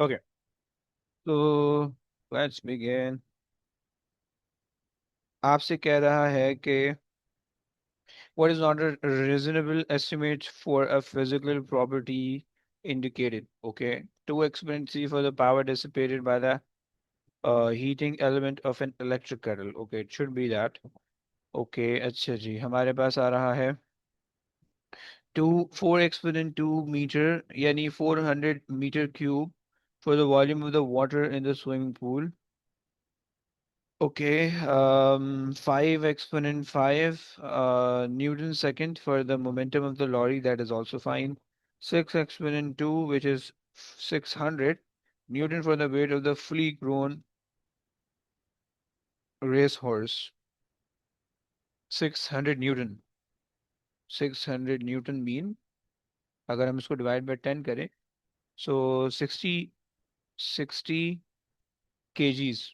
Okay, तो let's begin. आपसे कह रहा है कि what is not a reasonable estimate for a physical property indicated? Okay, 2 exponent c for the power dissipated by the heating element of an electric kettle. Okay, it should be that. Okay, अच्छा जी, हमारे पास आ रहा है 4 exponent 2 meter यानी 400 meter cube for the volume of the water in the swimming pool. Okay, 5 exponent 5 Newton second for the momentum of the lorry, that is also fine. 6 exponent 2, which is 600 Newton for the weight of the fully grown racehorse. 600 Newton. 600 Newton mean, अगर हम इसको divide by 10 करें, सो 60 KGs.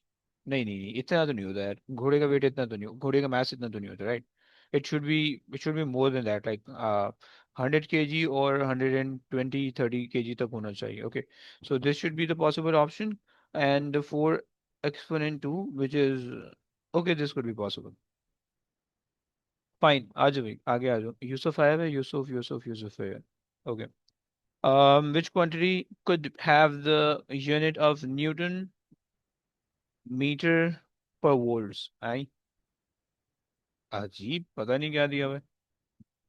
नहीं नहीं नहीं, इतना तो नहीं होता यार, घोड़े का वेट इतना तो नहीं, घोड़े का मास इतना तो नहीं होता, right? It should be it should be more than that, like 100 kg और 120-130 केजी तक होना चाहिए। Okay, so this should be the possible option, and 4 exponent 2 which is okay, this could be possible. Fine, आ जाओ भाई, आगे आ जाओ। यूसुफ आया है, यूसुफ यूसुफ यूसुफ है। Okay, which quantity could have the unit of Newton meter per volts? आई अजीब, पता नहीं क्या दिया हुआ है।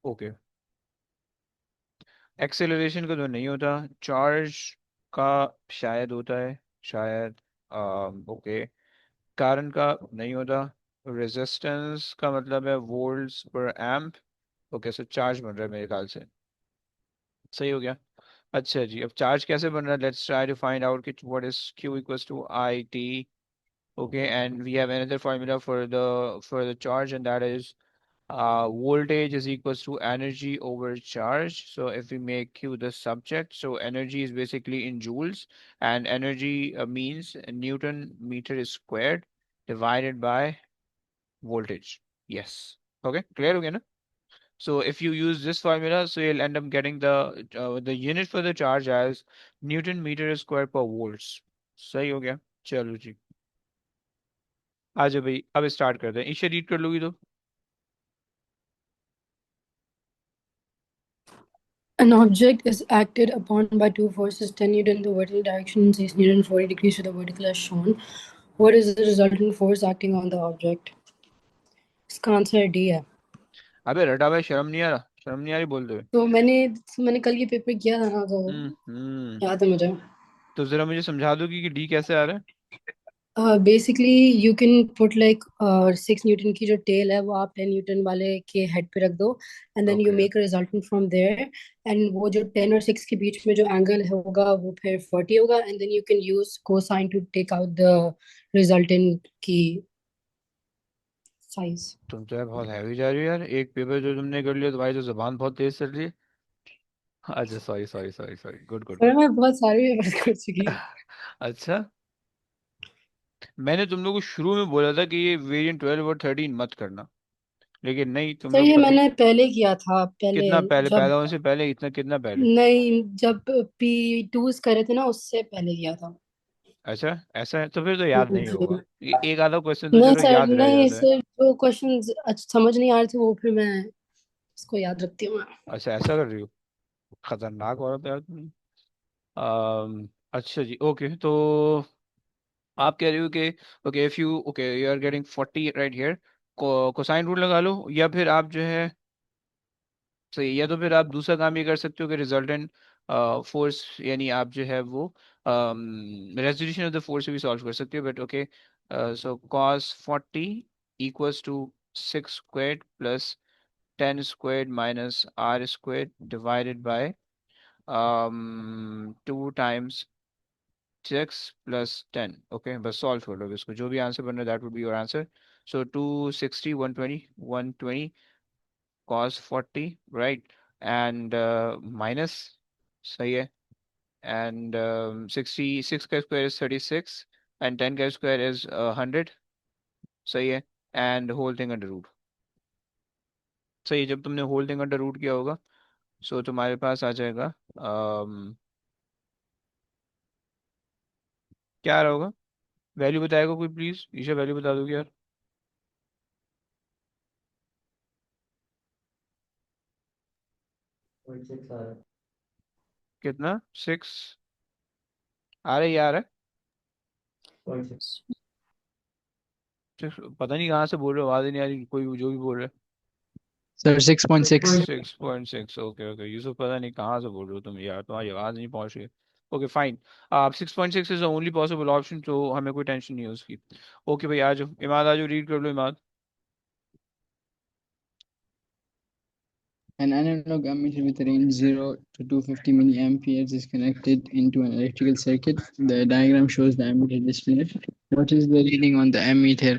ओके, एक्सेलरेशन का तो नहीं होता, चार्ज का शायद होता है, शायद। ओके, कारण का नहीं होता, रेजिस्टेंस का मतलब है वोल्ट्स पर एम्प। ओके, सो चार्ज बन रहा है मेरे ख्याल से। सही हो गया। अच्छा जी, अब चार्ज कैसे बन रहा है? Let's try to find out कि what is Q equals to I T. Okay, and we have another formula for the charge, and that is voltage is equals to energy over charge. So if we make Q the subject, so energy is basically in joules, and energy means Newton meter is squared divided by voltage. Yes. Okay, clear again? So if you use this formula, so you'll end up getting the unit for the charge as Newton meter square per volts. सही हो गया। चलो जी, आ जाओ भाई, अब start करते हैं। इसे रीड कर लोगी तो? An object is acted upon by two forces 10 Newton in the vertical direction and 6 Newton 40 degrees to the vertical as shown. What is the resultant force acting on the object? इसका answer D है। अबे रटा भाई, शर्म नहीं आ रहा? शर्म नहीं आ रही बोलते हुए? तो मैंने कल ये पेपर किया था ना, तो हम्म। याद है मुझे। तो जरा मुझे समझा दो कि डी कैसे आ रहा है। Basically you can put like 6 Newton की जो टेल है वो आप 10 न्यूटन वाले के हेड पे रख दो, and then you okay, make a resultant from there. And वो जो 10 और 6 के बीच में जो एंगल होगा वो फिर 40 होगा, and then you can use cosine to take out the resultant की साइज। तुम तो यार बहुत हैवी जा रही हो यार, एक पेपर जो तुमने कर लिया, तुम्हारी तो जबान बहुत तेज चल रही है। अच्छा, sorry sorry sorry sorry, good good पर गुड। मैं बहुत सारे पेपर कर चुकी हूँ। अच्छा, मैंने तुम लोग को शुरू में बोला था कि ये वेरिएंट 12 और 13 मत करना, लेकिन नहीं, तुम तो लोग ये पकड़। मैंने पहले किया था, पहले कितना पहले? जब पैदा होने से पहले? इतना कितना पहले? नहीं, जब P2s करे थे ना उससे पहले किया था। अच्छा, ऐसा है तो फिर तो याद नहीं जी। होगा। एक आधा क्वेश्चन तो नहीं चलो सर, याद रह नहीं जाता है। सर, जो क्वेश्चंस समझ नहीं आ रहे थे वो फिर मैं इसको याद रखती हूँ मैं। अच्छा, ऐसा कर रही हो? खतरनाक औरत है यार तुम। अच्छा जी, ओके, तो आप कह रहे हो कि okay, if you okay you are getting 40 right here, cosine rule लगा लो, या फिर आप जो है सही, या तो फिर आप दूसरा काम ये कर सकते हो कि रिजल्टेंट फोर्स, यानी आप जो है वो रेजोल्यूशन ऑफ द फोर्स भी सॉल्व कर सकते हो, but okay. So cos 40 equals to 6 squared plus 10 squared minus r squared divided by 2 times 6 + 10। Okay, बस सॉल्व कर लो इसको, जो भी आंसर बन रहा है that would be your answer. So 260 120 cos 40, right, and minus, सही है, एंड 66 का स्क्वायर इज 36, एंड 10 का स्क्वायर इज 100, सही है, and whole thing under root. सही है, जब तुमने होल थिंग अंडर रूट किया होगा, सो तुम्हारे पास आ जाएगा क्या रहा होगा? वैल्यू बताएगा कोई प्लीज? ईशा वैल्यू बता दोगे यार? कितना? 6 आ रहा है, ये आ रहा है। पता नहीं कहाँ से बोल रहे हो, आवाज ही नहीं आ रही, कोई जो भी बोल रहा है। सर 6.6। 6.6, ओके ओके यूसुफ, पता नहीं कहाँ से बोल रहे हो तुम यार, तुम्हारी आवाज नहीं पहुंच रही। Okay fine. आप 6.6 is the only possible option, तो हमें कोई टेंशन नहीं है उसकी। ओके भाई, आ जाओ इमाद, आ जाओ, रीड कर लो Imad. An analog ammeter with a range 0 to 250 milliamperes is connected into an electrical circuit. The diagram shows the ammeter display. What is the reading on the ammeter?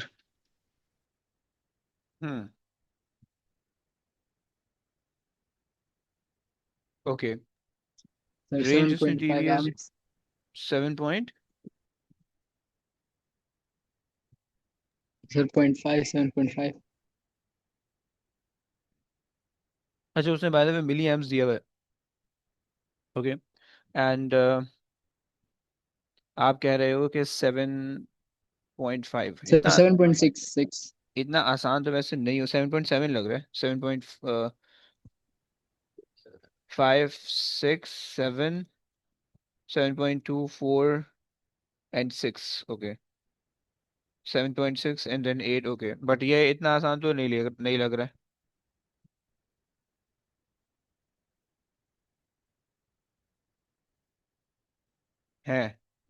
Hmm. Okay. Sir, range उसने 7.5 दी हुई है amps. 7 point. Sir, 0.5, 7.5. अच्छा, उसने by the way milli amps दिया हुआ है। Okay. And आप कह रहे हो कि 7.5 Sir, इतना? 7.66. इतना आसान तो वैसे नहीं हो, 7.7 लग रहा है, 7.5 6 7, 7.24 and 6, okay. 7.6 and then 8, okay, but ये इतना आसान तो नहीं लग रहा है।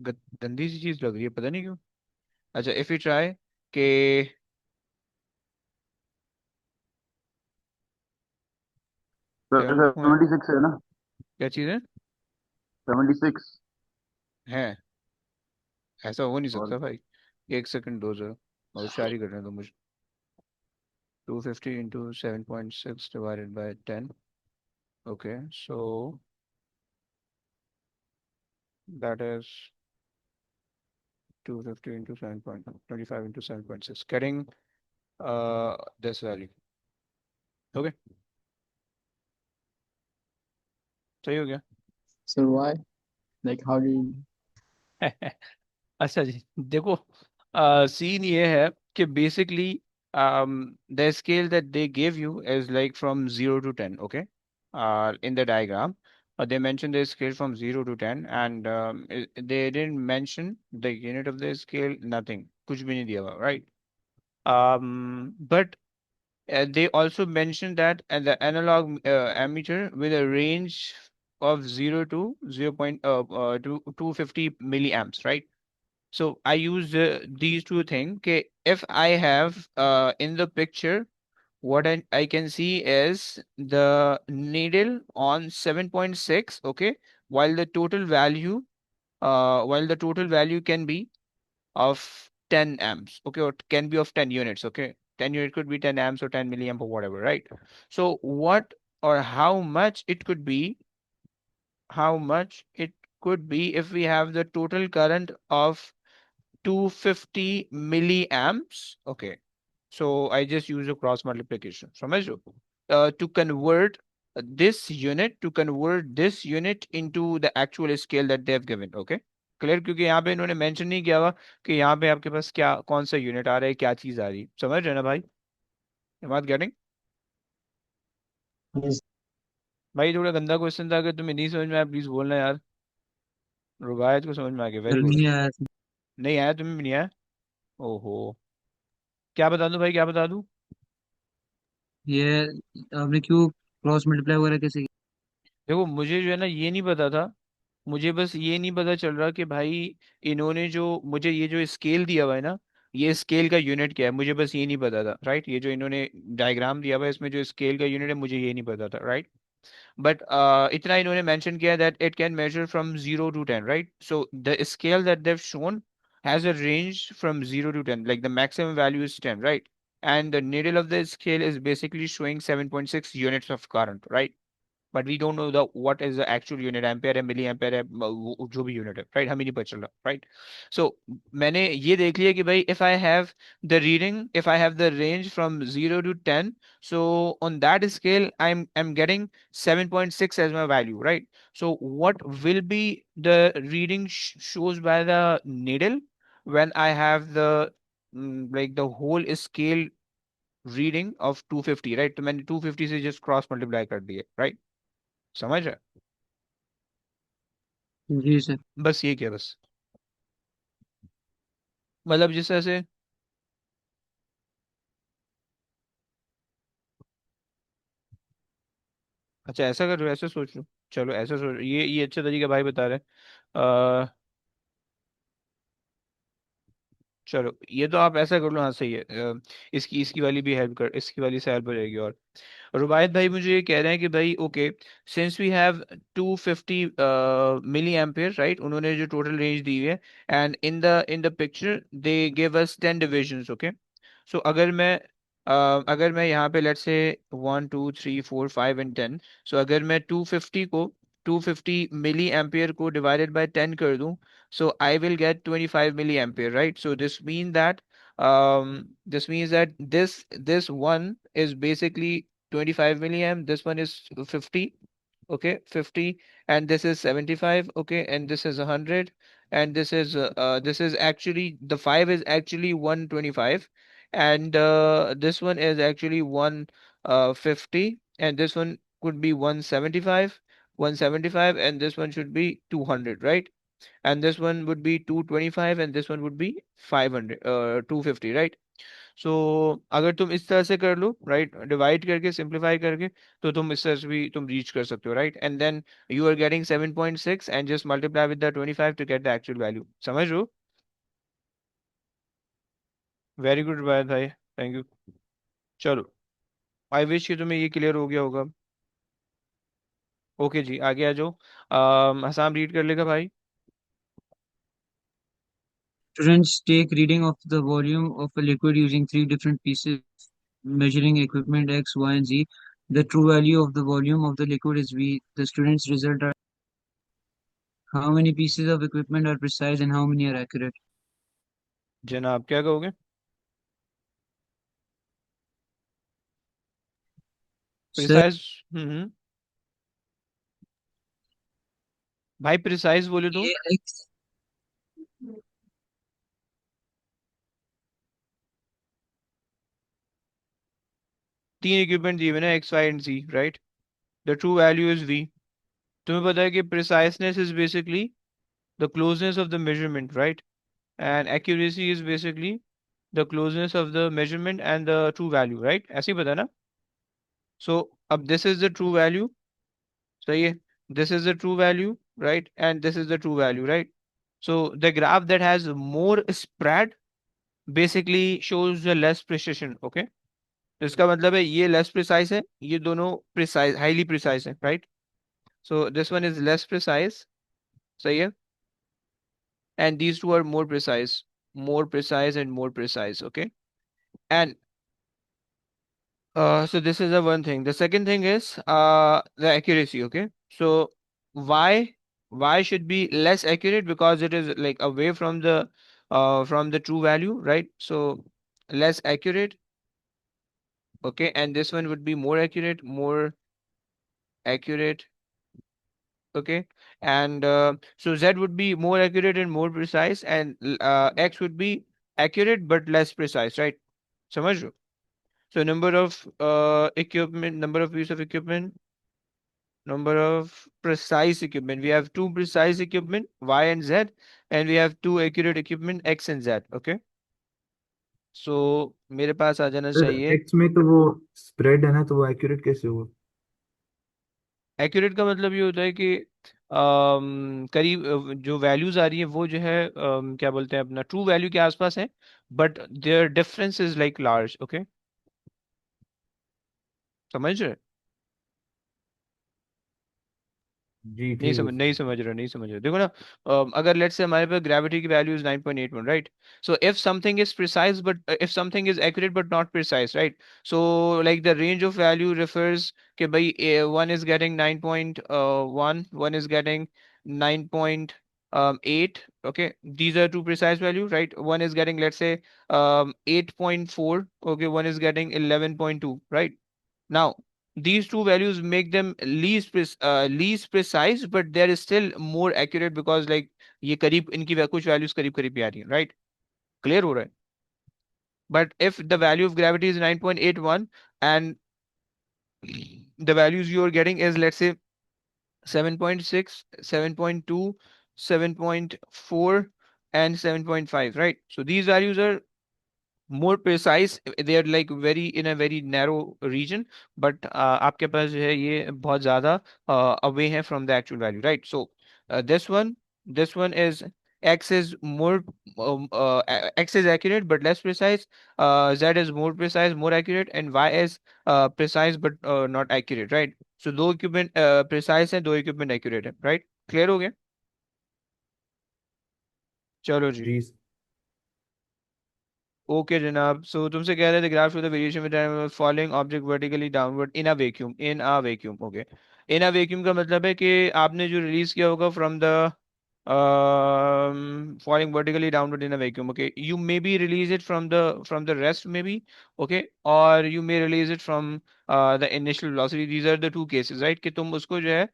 गंदी सी चीज लग रही है, पता नहीं क्यों। अच्छा, इफ यू ट्राई के, सर 7 76 है ना? क्या चीज है? 76। है? ऐसा हो नहीं और सकता भाई। एक सेकंड दो जरा, और शायरी करने दो मुझे। 250 into 7.6 divided by 10, okay, so that is 250 into 7.25 into 7.6, getting this value, okay, सही हो गया। Sir, why? Like, how do you? अच्छा जी, देखो, सीन ये है कि basically the scale that they give you is like from 0 to 10, okay, in the diagram, they mentioned the scale from 0 to 10, and they didn't mention the unit of the scale, nothing, कुछ भी नहीं दिया हुआ, right? But they also mentioned that the analog ammeter with a range of 0 to 250 milliamps, right? So I use these two things. Okay, if I have in the picture, what I can see is the needle on 7.6. Okay, while the total value, can be of 10 amps. Okay, or it can be of 10 units. Okay, 10 unit could be 10 amps or 10 milliamp or whatever, right? So what or how much it could be, if we have the total current of 250 milliamps. Okay, so I just use a cross multiplication. समझ लो? To convert this unit into the actual scale that they have given. Okay, clear? क्योंकि यहाँ पे इन्होंने mention नहीं किया हुआ कि यहाँ पे आपके पास क्या, कौन सा यूनिट आ रहा है, क्या चीज आ रही है, समझ रहे हैं ना भाई? Am I getting? Yes. भाई थोड़ा गंदा क्वेश्चन था, अगर तुम्हें नहीं समझ में आया प्लीज बोलना यार। रुबायत को समझ में आ गया, वेरी सर गुड। नहीं आया सर। नहीं आया, तुम्हें भी नहीं आया? ओहो। क्या बता दूं भाई, क्या बता दूं? ये आपने क्यों क्रॉस मल्टीप्लाई वगैरह कैसे किया? देखो, मुझे जो है ना ये नहीं पता था, मुझे बस ये नहीं पता चल रहा कि भाई इन्होंने जो मुझे ये जो स्केल दिया हुआ है ना, ये स्केल का यूनिट क्या है, मुझे बस ये नहीं पता था, राइट? ये जो इन्होंने डायग्राम दिया हुआ है, इसमें जो स्केल का यूनिट है, मुझे ये नहीं पता था, राइट? बट इतना इन्होंने मेंशन किया that it can measure from 0 to 10, right? So the scale that they've shown has a range from 0 to 10, like the maximum value is 10, right? And the needle of the scale is basically showing 7.6 units of current, right? But we don't know the what is the actual unit, ampere है, milli ampere है, जो भी unit है, right, हमें नहीं पता चल रहा, राइट। सो मैंने ये देख लिया कि भाई if I have the reading, if I have the range from 0 to 10, so on that scale I'm getting 7.6 as my value, right? So what will be the reading shows by the needle when I have the like the whole scale reading of 250, right? तो मैंने 250 से just cross multiply कर दिए, right? समझ रहे? जी sir. बस ये क्या, बस मतलब जिस तरह से, अच्छा ऐसा कर रहे हो, ऐसा सोच लो, चलो ऐसा सोच, ये अच्छा तरीका भाई बता रहे हैं। चलो ये तो आप ऐसा कर लो, हाँ सही है। इसकी इसकी वाली भी हेल्प कर, इसकी वाली से हेल्प हो जाएगी। और रुबायत भाई मुझे ये कह रहे हैं कि भाई okay, since we have 250 milliampere, right, उन्होंने जो टोटल रेंज दी है, and in the picture they give us 10 divisions, okay. So अगर मैं यहाँ पे लेट्स से 1 2 3 4 5 एंड 10, सो अगर मैं 250 मिली एम्पियर को डिवाइडेड बाय 10 कर दूं, so I will get 25 milliampere, right? So this means that this one is basically 25 milliamp, this one is 50, okay, 50, and this is 75, okay, and this is 100, and this is actually, the 5 is actually 125, and this one is actually 150, and this one could be 175, and this one should be 200, right? And this one would be 225, and this one would be 500, 250, right? सो अगर तुम इस तरह से कर लो, right, divide करके simplify करके, तो तुम इस तरह से भी तुम रीच कर सकते हो, right, and then you are getting 7.6 and just multiply with the 25 to get the actual value. समझ लो? वेरी गुड भाई, थैंक यू। चलो, आई विश कि तुम्हें ये क्लियर हो गया होगा। ओके जी, आगे आ जाओ। हसाम रीड कर लेगा भाई। Students take reading of the volume of a liquid using three different pieces measuring equipment X, Y, and Z. The true value of the volume of the liquid is V. The students' result are how many pieces of equipment are precise and how many are accurate. जनाब क्या कहोगे? Sir, precise. भाई precise बोले तो ये X तीन equipment दिए हुए ना, X Y and G, right. The true value is V. तुम्हें पता है कि preciseness is basically the closeness of the measurement, right, and accuracy is basically the closeness of the measurement and the true value, right? ऐसे ही पता है ना? So अब this is the true value, सही है, this is the true value, right, and this is the true value, right? So the graph that has more spread basically shows the less precision, okay? तो इसका मतलब है ये less precise है, ये दोनों precise, highly precise है, right? So this one is less precise, सही है, and these two are more precise and more precise, okay? And so this is the one thing. The second thing is the accuracy. Okay, so why why should be less accurate? Because it is like away from the true value, right? So less accurate. Okay, and this one would be more accurate. Okay, and so Z would be more accurate and more precise, and X would be accurate but less precise, right? समझ रहे हो? So number of piece of equipment, number of precise equipment. We have two precise equipment, Y and Z, and we have two accurate equipment, X and Z. Okay. So मेरे पास आ जाना sir चाहिए। X में तो वो spread है ना, तो वो एक्यूरेट कैसे हुआ? एक्यूरेट का मतलब ये होता है कि करीब जो वैल्यूज आ रही है वो जो है क्या बोलते हैं, अपना ट्रू वैल्यू के आसपास है, but there difference is like large. Okay, समझ रहे? जी ठीक है नहीं उसका। समझ रहे, नहीं समझ रहे, देखो ना। अगर लेट्स से हमारे पास ग्रेविटी की value is 9.81, right? So if something is precise but if something is accurate but not precise, right? So like the range of value refers कि भाई one is getting 9.1, one is getting 9.8, okay, these are two precise value, right? One is getting, let's say, 8.4, okay, one is getting 11.2, right? Now, these two values make them least precise, but they are still more accurate because like ये करीब इनकी कुछ values करीब करीब भी आ रही हैं, right? Clear हो रहा है? But if the value of gravity is 9.81 and the values you are getting is, let's say, 7.6, 7.2, 7.4, and 7.5, right? So these values are more precise, they are like very in a very narrow region, but आपके पास जो है ये बहुत ज़्यादा away है from the actual value, right? So this one is x is more x is accurate but less precise, z is more precise, more accurate, and y is precise but not accurate, right? So दो equipment precise है, दो equipment accurate है, right? Clear हो गया? चलो जी। जी okay जनाब, सो तुमसे कह रहे थे graph show the variation with following object vertically downward in a vacuum, in a vacuum, okay. In a vacuum का मतलब है कि आपने जो रिलीज किया होगा from the falling vertically downward in a vacuum, okay, you maybe release it from the rest maybe, okay, or you may release it from the initial velocity. These are the two cases, right? कि तुम उसको जो है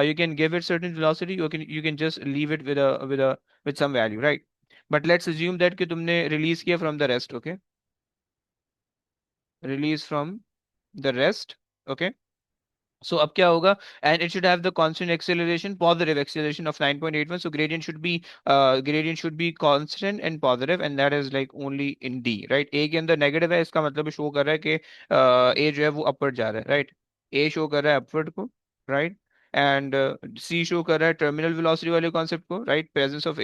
you can give it certain velocity, you can just leave it with some value, right? But let's assume that कि तुमने release किया from the rest, okay, release from the rest, okay. So अब क्या होगा? And it should have the constant acceleration, positive acceleration of 9.81. So gradient should be constant and positive, and that is like only in D, right? A के अंदर negative है, इसका मतलब show कर रहा है कि A जो है वो अपवर्ड जा रहा है, राइट? A शो कर रहा है अपवर्ड को, राइट? एंड C शो कर रहा है टर्मिनल वेलोसिटी वाले कॉन्सेप्ट को, right? Presence of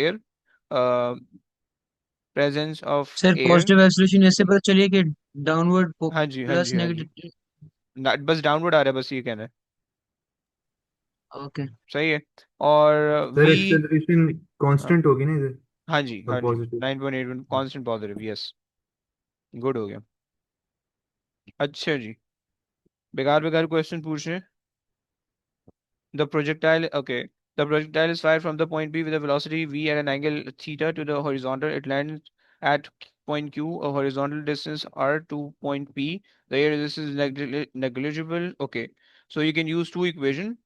sir air. Positive acceleration ऐसे पता चलिए कि डाउनवर्ड हाँ जी, हाँ प्लस जी, हाँ जी। नेगेटिव। बस डाउनवर्ड आ रहा है, बस ये कहना है। ओके। सही है। और सर वी, एक्सेलरेशन कांस्टेंट होगी ना इधर हाँ जी, और हाँ जी, positive. 9.81 constant positive, yes. Good हो गया। अच्छा जी, बेकार बेकार क्वेश्चन पूछ रहे हैं। The projectile, okay. The projectile is fired from the point B with a velocity v at an angle theta to the horizontal. It lands at point Q, a horizontal distance r to point P. The air resistance is negligible. Okay. So you can use two equation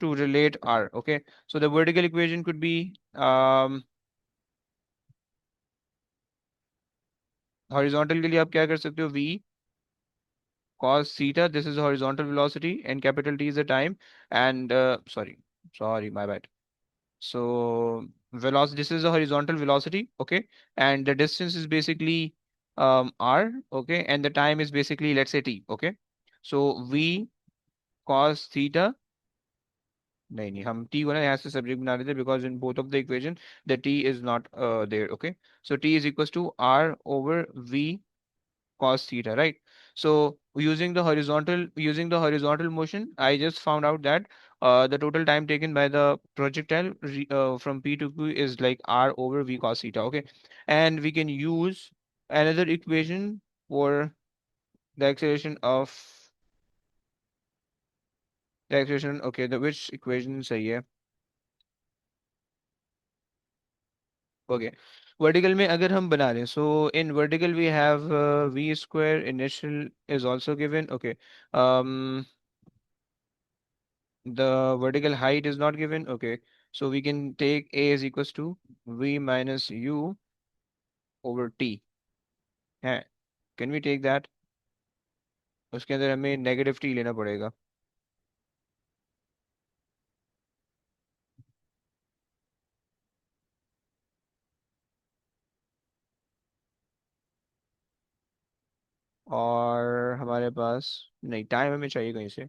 to relate r. Okay. So the vertical equation could be horizontal के लिए आप क्या कर सकते हो? V cos theta. This is the horizontal velocity and capital T is the time. And sorry, my bad. So velocity, this is the horizontal velocity, okay, and the distance is basically r, okay, and the time is basically, let's say, t, okay. So v cos theta, नहीं नहीं, हम t को ना यहाँ से subject बना रहे थे because in both of the equation the t is not there, okay. So t is equals to r over v cos theta, right? So using the horizontal motion, I just found out that the total time taken by the projectile from P to Q is like R over V cos theta. Okay, and we can use another equation for the acceleration of the acceleration. Okay, the which equation सही है? Okay, vertical में अगर हम बना रहे, so in vertical we have V square initial is also given. Okay, um the vertical height is not given, okay, so we can take a is equals to v minus u over t है, can we take that? उसके अंदर हमें negative T लेना पड़ेगा। और हमारे पास नहीं, time हमें चाहिए कहीं से,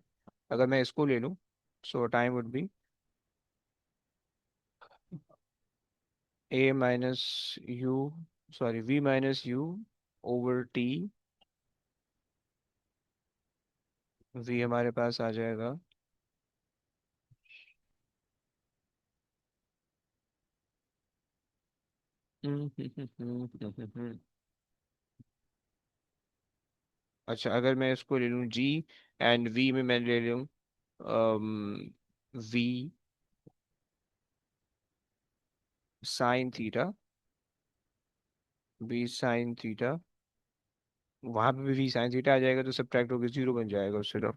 अगर मैं इसको ले लूँ, सो time would be a minus you, sorry v minus u over T. v हमारे पास आ जाएगा अच्छा, अगर मैं इसको ले लूँ जी एंड वी में मैं ले लूँ v sine theta, v sine theta, वहां पे भी वी साइन थीटा आ जाएगा तो सब्ट्रैक्ट होकर जीरो बन जाएगा उससे तो।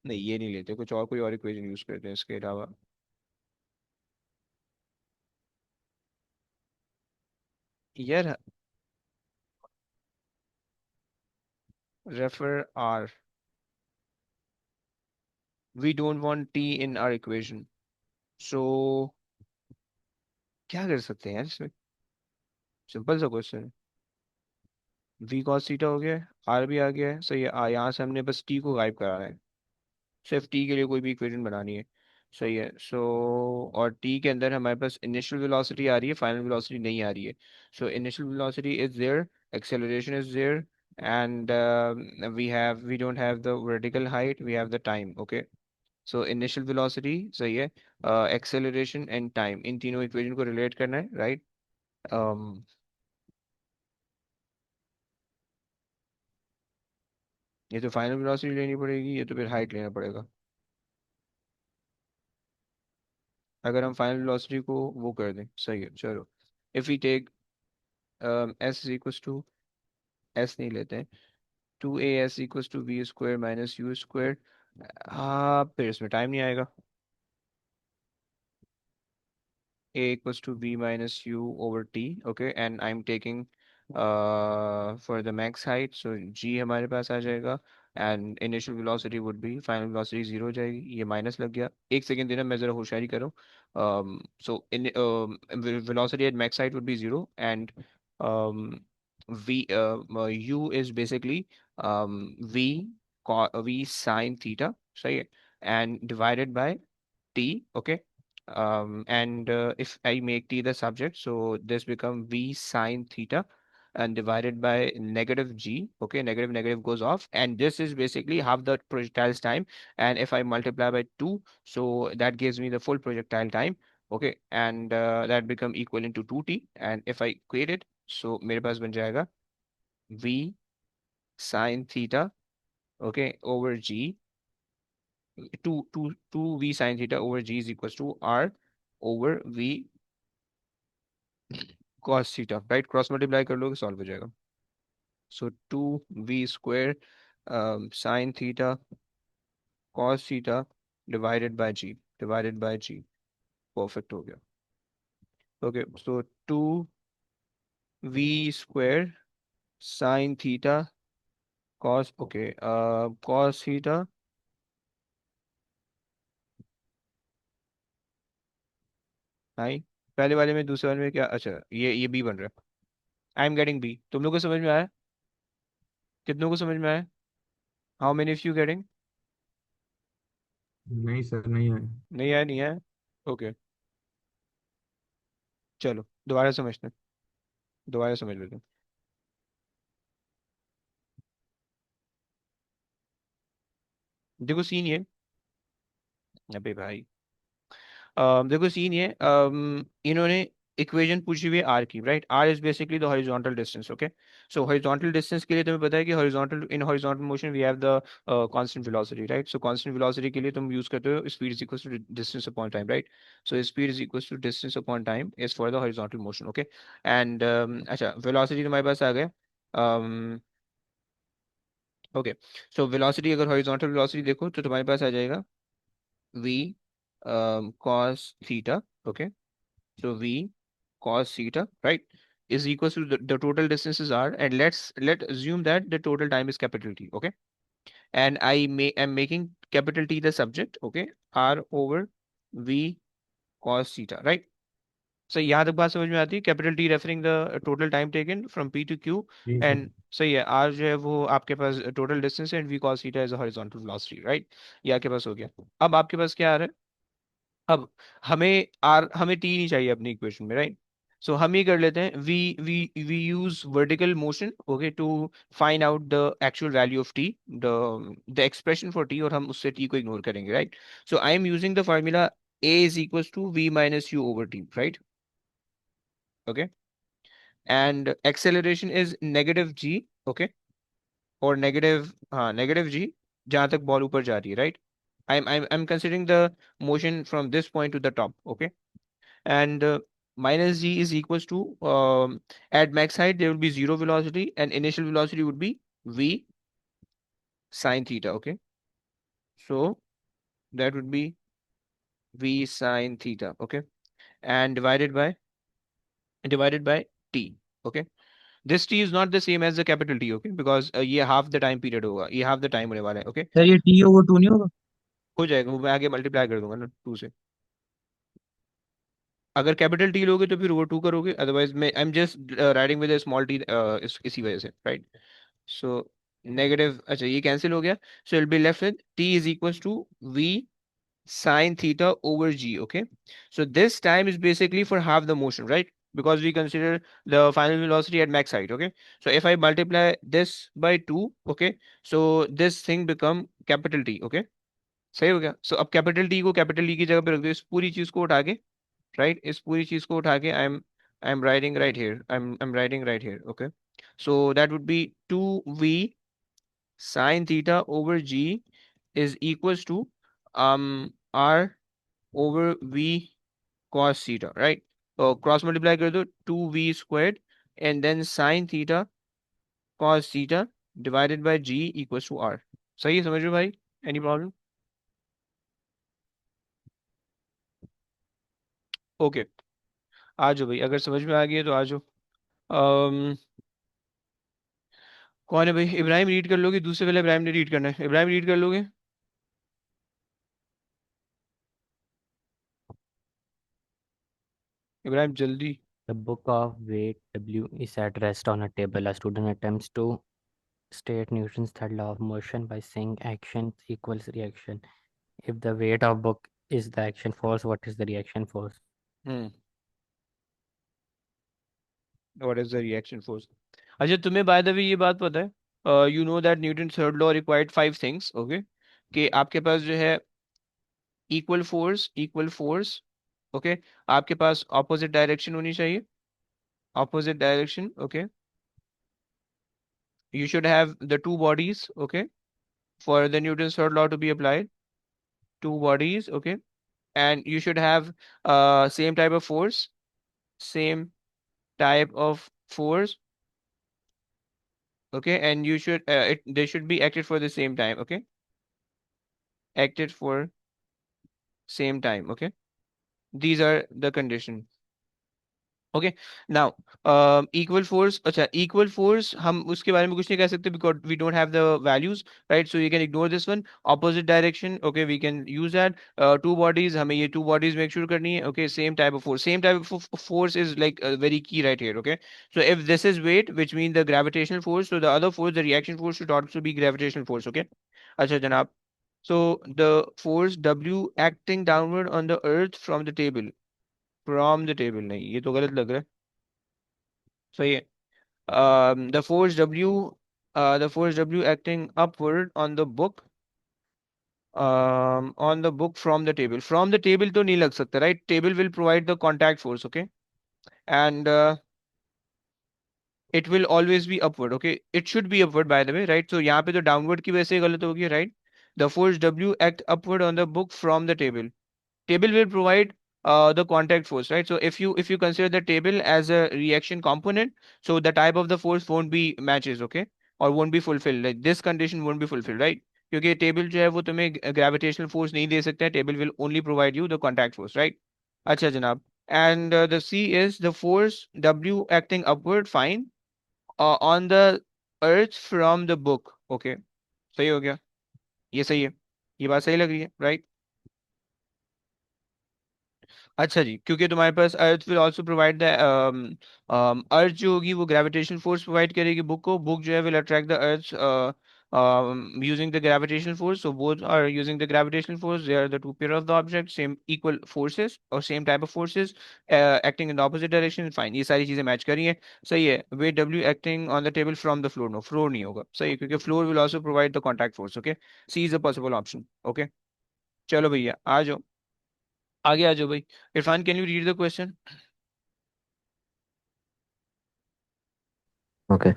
नहीं, ये नहीं लेते, कुछ और, कोई और इक्वेशन यूज करते हैं इसके अलावा। यार, refer R, we don't want T in our equation, so क्या कर सकते हैं यार इसमें? सिंपल सा क्वेश्चन, वी कॉस थीटा हो गया है, आर भी आ गया है, सही है। यहाँ से हमने बस टी को गायब कराना है, सिर्फ टी के लिए कोई भी इक्वेशन बनानी है, सही है। और टी के अंदर हमारे पास इनिशियल वेलोसिटी आ रही है, फाइनल वेलोसिटी नहीं आ रही है। So initial velocity is there, acceleration is there, and we don't have the vertical height, we have the time, okay? So initial velocity सही है, acceleration and time, इन तीनों इक्वेशन को रिलेट करना है, राइट? ये तो फाइनल वेलोसिटी लेनी पड़ेगी, ये तो फिर हाइट लेना पड़ेगा। अगर हम फाइनल वेलोसिटी को वो कर दें, सही है, चलो। If we take s is equal to, s नहीं लेते हैं, two a s equal to we square minus u square, हाँ फिर इसमें टाइम नहीं आएगा। A equals to v minus u over t, okay, and I'm taking for the max height, so g हमारे पास आ जाएगा, and initial velocity would be, final velocity zero हो जाएगी, ये माइनस लग गया। एक सेकेंड देना, मैं जरा होशियारी करूँ। So in velocity at max height would be zero, and um, u is basically v sine theta, सही है, and divided by t, okay. And if I make t the subject, so this become v sine theta and divided by negative g, okay, negative negative goes off, and this is basically half the projectile's time, and if I multiply by 2, so that gives me the full projectile time, okay, and that become equivalent to 2t, and if I equate it, so मेरे पास बन जाएगा v sine theta, okay, over g, 2 v sine theta over g is equals to r over v cos theta, right? Cross multiply कर लोगे, solve हो जाएगा। So two we square sine theta cos theta divided by G, perfect हो गया। Okay, so two we square sine theta cos, okay, cos theta, नहीं, पहले वाले में दूसरे वाले में क्या, अच्छा ये बी बन रहा है। आई एम गेटिंग बी, तुम लोग को समझ में आया? कितनों को समझ में आया? How many of you getting? नहीं सर, नहीं है। नहीं आया, नहीं आया, ओके, चलो दोबारा समझते हैं, दोबारा समझ लेते हैं। देखो सीन ये, अबे भाई, देखो सीन ये, इन्होंने इक्वेशन पूछी हुई है आर की, right? R is basically the horizontal distance, okay. So horizontal distance के लिए तुम्हें पता है कि horizontal, in horizontal motion we have the constant velocity, right? So constant velocity के लिए तुम यूज करते हो speed is equal to distance upon time, right? So speed is equal to distance upon time is for the horizontal motion, okay. And अच्छा, velocity तुम्हारे पास आ गया, ओके। सो वेलोसिटी, अगर हॉरिजॉन्टल वेलोसिटी देखो तो तुम्हारे पास आ जाएगा v cos theta, okay, so v cos theta, right, is equals to the total distances are, and let assume that the total time is capital T, okay, and am making capital T the subject, okay, r over v cos theta, right? So यहाँ तक बात समझ में आती है, capital T referring the total time taken from P to Q, जी sir. And सही है, आर जो है वो आपके पास टोटल डिस्टेंस है, and v cos theta is horizontal velocity, right? ये आपके पास हो गया। अब आपके पास क्या आ रहा है? अब हमें टी नहीं चाहिए अपनी इक्वेशन में, राइट? सो हम ये कर लेते हैं, v use vertical motion, okay, to find out the actual value of T, the expression for T, और हम उससे टी को इग्नोर करेंगे, right? So I am using the formula a is equal to v minus u over t, right? okay, and acceleration is negative g, okay, or negative g जहां तक ball ऊपर जा रही है, right? I'm considering the motion from this point to the top, okay, and minus g is equals to at max height there will be zero velocity and initial velocity would be v sine theta, okay, so that would be v sine theta, okay, and divided by t, okay. This t is not the same as the capital T, okay, because ये half the time period होगा, ये half the time होने वाला है, okay. Sir ये T/2 नहीं होगा? हो जाएगा, वो मैं आगे मल्टीप्लाई कर दूंगा ना 2 से। अगर कैपिटल टी लोगे तो फिर ओवर 2 करोगे, अदरवाइज मैं I am just writing with small T, इसी वजह से, राइट। सो नेगेटिव, अच्छा ये कैंसिल हो गया, so it be left with T is equals to v sin theta over g, okay. So this time is basically for half the motion, right? Because we consider the final velocity at max height, okay. So if I multiply this by 2, okay, so this thing become capital T, okay. सही हो गया। सो अब capital T को capital T की जगह पे रख दो, इस पूरी चीज को उठा के, राइट, इस पूरी चीज को उठा के I am writing right here, I am writing right here, okay. So that would B 2v sin theta over g is equals to r over v cos theta, right? तो क्रॉस मल्टीप्लाई कर दो, 2v squared and then sin theta cos theta divided by g equals to r। सही है, समझ रहे हो भाई? Any problem? Okay, आ जाओ भाई, अगर समझ में आ गया तो आ जाओ। अम, कौन है भाई? इब्राहिम रीड कर लोगे? दूसरे वाले इब्राहिम ने रीड करना है, इब्राहिम रीड कर लोगे? इब्राहिम जल्दी। The book of weight W is at rest on a table. A student attempts to state Newton's third law of motion by saying action equals reaction. If the weight of book is the action force, what is the reaction force? What is the reaction force? अच्छा, तुम्हें bye the वे ये बात पता है, you know that Newton third law required 5 things, okay, कि आपके पास जो है इक्वल फोर्स, ओके, आपके पास ऑपोजिट डायरेक्शन होनी चाहिए, opposite direction, okay, you should have the two bodies, okay, for the Newton's third law to be applied, two bodies, okay, and you should have same type of force, same type of force, okay, and you should they should be acted for the same time, okay, acted for same time, okay, these are the conditions, okay. Now equal force, अच्छा equal force हम उसके बारे में कुछ नहीं कह सकते because we don't have the values, right, so you can ignore this one. Opposite direction, okay, we can use that. Two bodies, हमें ये टू बॉडीज मेक श्योर करनी है, okay. Same type of force, same type of force is like very key right here, okay. So if this is wait which mean the gravitational force, so the other force, the reaction force should also be gravitational force, okay. अच्छा जनाब, so the force W acting downward on the earth from the table, from the table नहीं, ये तो गलत लग रहा है, सही है। The force W, acting upward on the book from the table, तो नहीं लग सकता, right? Table will provide the contact force, okay, and it will always be upward, okay, it should be upward by the way, right? So यहाँ पे तो downward की वजह से गलत होगी, right? The force W act upward on the book from the table will provide the contact force, right? So if you consider the table as a reaction component, so the type of the force won't be matches, okay, or won't be fulfilled, like this condition won't be fulfilled, right? क्योंकि table जो है वो तुम्हें gravitational force नहीं दे सकता है, table will only provide you the contact force, right? अच्छा जनाब, and the C is the force W acting upward, fine, on the earth from the book, okay, सही हो गया, ये सही है, ये बात सही लग रही है, राइट? अच्छा जी, क्योंकि तुम्हारे पास earth will also provide the earth जो होगी वो ग्रेविटेशनल फोर्स प्रोवाइड करेगी बुक को, बुक जो है will attract the earth using the gravitational force, so both are using the gravitational force, they are the two pair of the object, same equal forces or same type of forces acting in the opposite direction, fine, ये सारी चीजें match कर रही हैं, सही है। weight W acting on the table from the floor, no floor नहीं होगा, सही है, क्योंकि floor will also provide the contact force, okay, C is a possible option, okay। चलो भैया आ जाओ, आगे आ जाओ भाई। Irfan, can you read the question? Okay.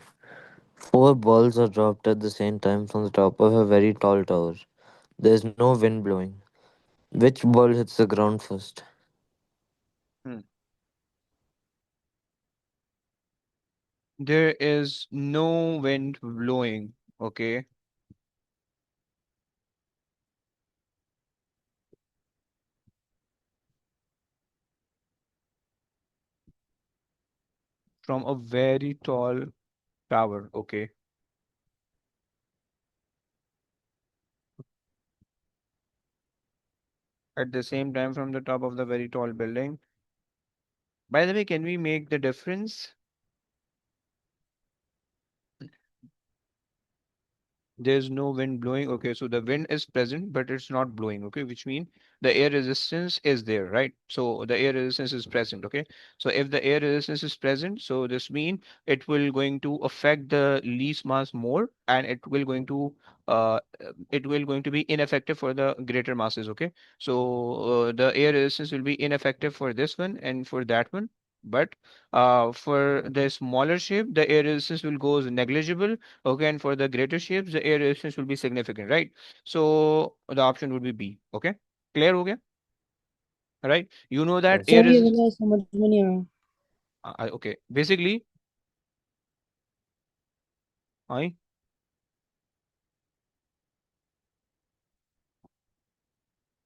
Four balls are dropped at the same time from the top of a very tall tower. There is no wind blowing. Which ball hits the ground first? Hmm. There is no wind blowing. Okay. From a very tall tower. Okay. At the same time from the top of the very tall building. By the way, can we make the difference? There's no wind blowing. Okay, so the wind is present, but it's not blowing. Okay, which means the air resistance is there, right? So the air resistance is present. Okay, so if the air resistance is present, so this means it will going to affect the least mass more, and it will going to be ineffective for the greater masses. Okay, so the air resistance will be ineffective for this one and for that one. But for the smaller shape, the air resistance will go as negligible. Okay, and for the greater shapes, the air resistance will be significant, right? So the option would be B. Okay, clear हो गया? Right? You know that Yes. air sir ये resistance. वाला समझ में नहीं आया. Okay, basically, I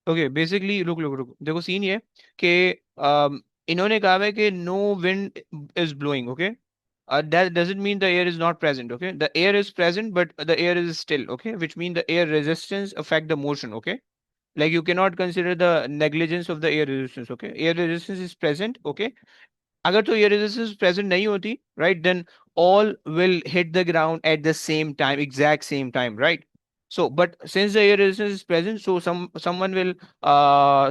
okay basically रुक रुक रुक देखो सीन ये कि इन्होंने कहा है कि no wind is blowing okay that doesn't mean the air is not present okay the air is present but the air is still okay which mean the air resistance affect the motion okay like you cannot consider the negligence of the air resistance okay air resistance is present okay अगर तो ये resistance present नहीं होती right then all will hit the ground at the same time exact same time right so but since the air resistance is present so someone will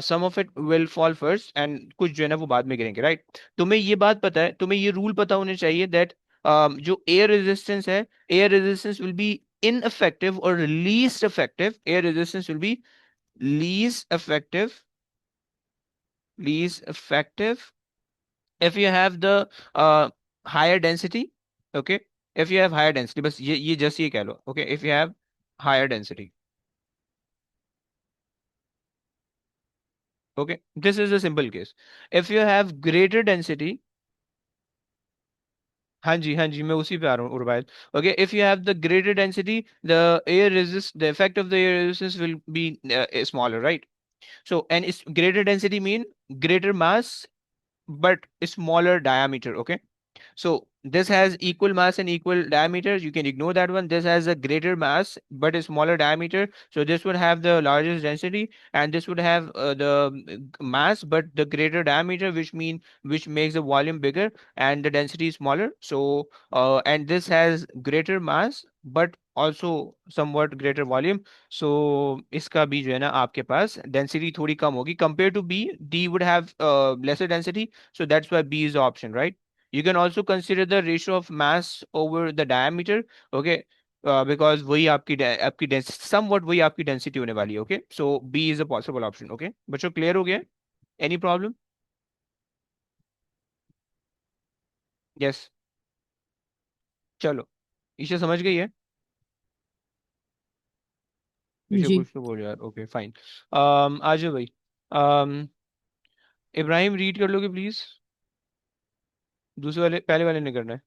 some of it will fall first and कुछ जो है ना वो बाद में गिरेंगे right तुम्हें ये बात पता है तुम्हें ये रूल पता होने चाहिए that जो air resistance है air resistance will be ineffective or least effective air resistance will be least effective least effective if you have the higher density okay if you have higher density बस ये just ये कह लो okay if you have higher density okay this is a simple case if you have greater density हाँ जी मैं उसी पे आ रहा हूँ उर्वायत okay if you have the greater density the effect of the air resistance will be smaller right so and it's greater density mean greater mass but smaller diameter okay. So this has equal mass and equal diameter. You can ignore that one. This has a greater mass but a smaller diameter. So this would have the largest density, and this would have mass but the greater diameter, which makes the volume bigger and the density smaller. So and this has greater mass but also somewhat greater volume. So इसका भी जो है ना आपके पास density थोड़ी कम होगी compared to B. D would have lesser density. So that's why B is the option, right? You can also consider the ratio of mass over the diameter okay because वही आपकी density somewhat वही आपकी density होने वाली है okay so B is a possible option okay बच्चों clear हो गया any problem yes चलो ईशा समझ गई है ईशा जी. कुछ तो बोल यार ओके फाइन आ जाओ भाई um, इब्राहिम रीड कर लोगे प्लीज दूसरे वाले पहले वाले ने करना है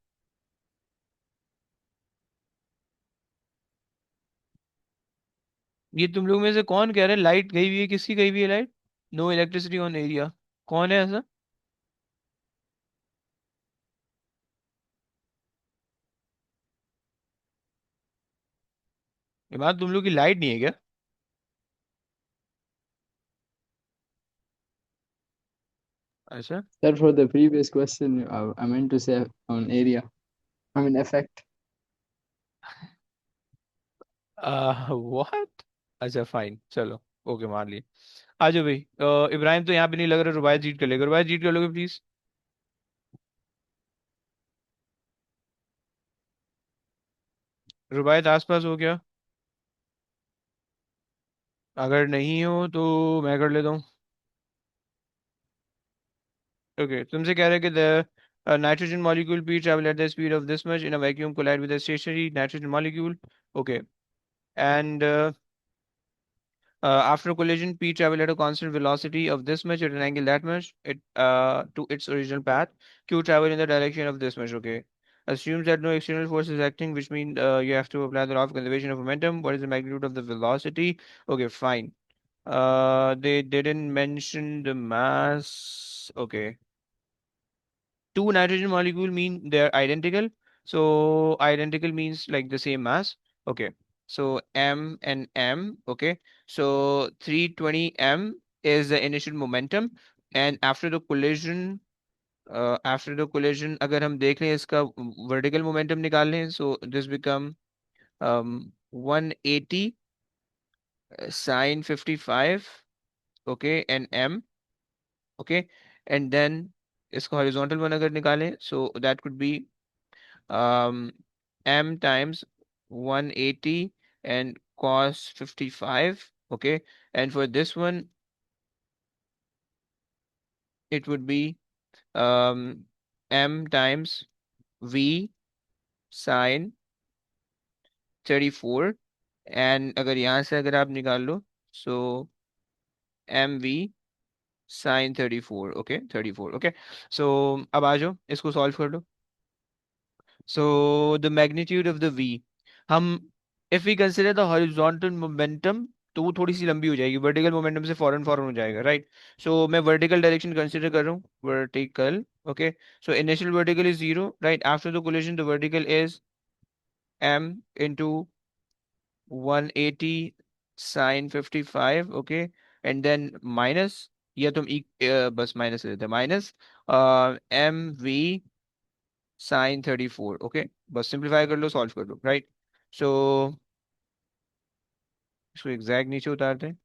ये तुम लोग में से कौन कह रहे हैं लाइट गई हुई है किसकी गई हुई है light no electricity on area कौन है ऐसा ये बात तुम लोग की लाइट नहीं है क्या अच्छा Sir, for the previous question, I meant to say on area. I mean effect. What अच्छा फाइन चलो ओके मान लिए आ जाओ भाई इब्राहिम तो यहाँ पे नहीं लग रहा रुबायत जीत कर लेगा रुबायत जीत कर लोगे प्लीज रुबायत आसपास हो क्या अगर नहीं हो तो मैं कर लेता हूँ ओके तुमसे कह रहे कि A nitrogen molecule P travel at the speed of this much in a vacuum, collide with a stationary nitrogen molecule. Okay. And after collision, P travel at a constant velocity of this much at an angle that much to its original path. Q travel in the direction of this much. Okay. Assumes that no external force is acting, which means you have to apply the law of conservation of momentum. What is the magnitude of the velocity? Okay, fine. They didn't mention the mass. Okay. Two nitrogen molecule mean they're identical. So identical means like the same mass. Okay. So M and M. Okay. So 320 M is the initial momentum. And after the collision, अगर हम देख लें इसका vertical momentum निकाल लें, so this become 180 sine 55. Okay, and M. Okay, and then इसका horizontal one अगर निकालें, so that could be um, m times 180 and cos 55. Okay, and for this one it would be m times v sine 34, and अगर यहाँ से अगर आप निकाल लो, so mv sin 34. Okay, 34. Okay, so अब आ जाओ इसको सॉल्व कर लो. So the magnitude of the V, हम if we consider the horizontal momentum, तो वो थोड़ी सी लंबी हो जाएगी, वर्टिकल मोमेंटम से फॉरन फॉरन हो जाएगा, राइट. सो मैं वर्टिकल डायरेक्शन कंसिडर कर रहा हूँ, vertical. Okay, so initial vertical is 0, right. After the collision the vertical is m into 180 sin 55. Okay, and then minus, या तुम बस माइनस लेते हैं, minus m v sine 34. Okay, बस सिंप्लीफाई कर लो, सॉल्व कर लो, राइट. सो इसको एग्जैक्ट नीचे उतारते हैं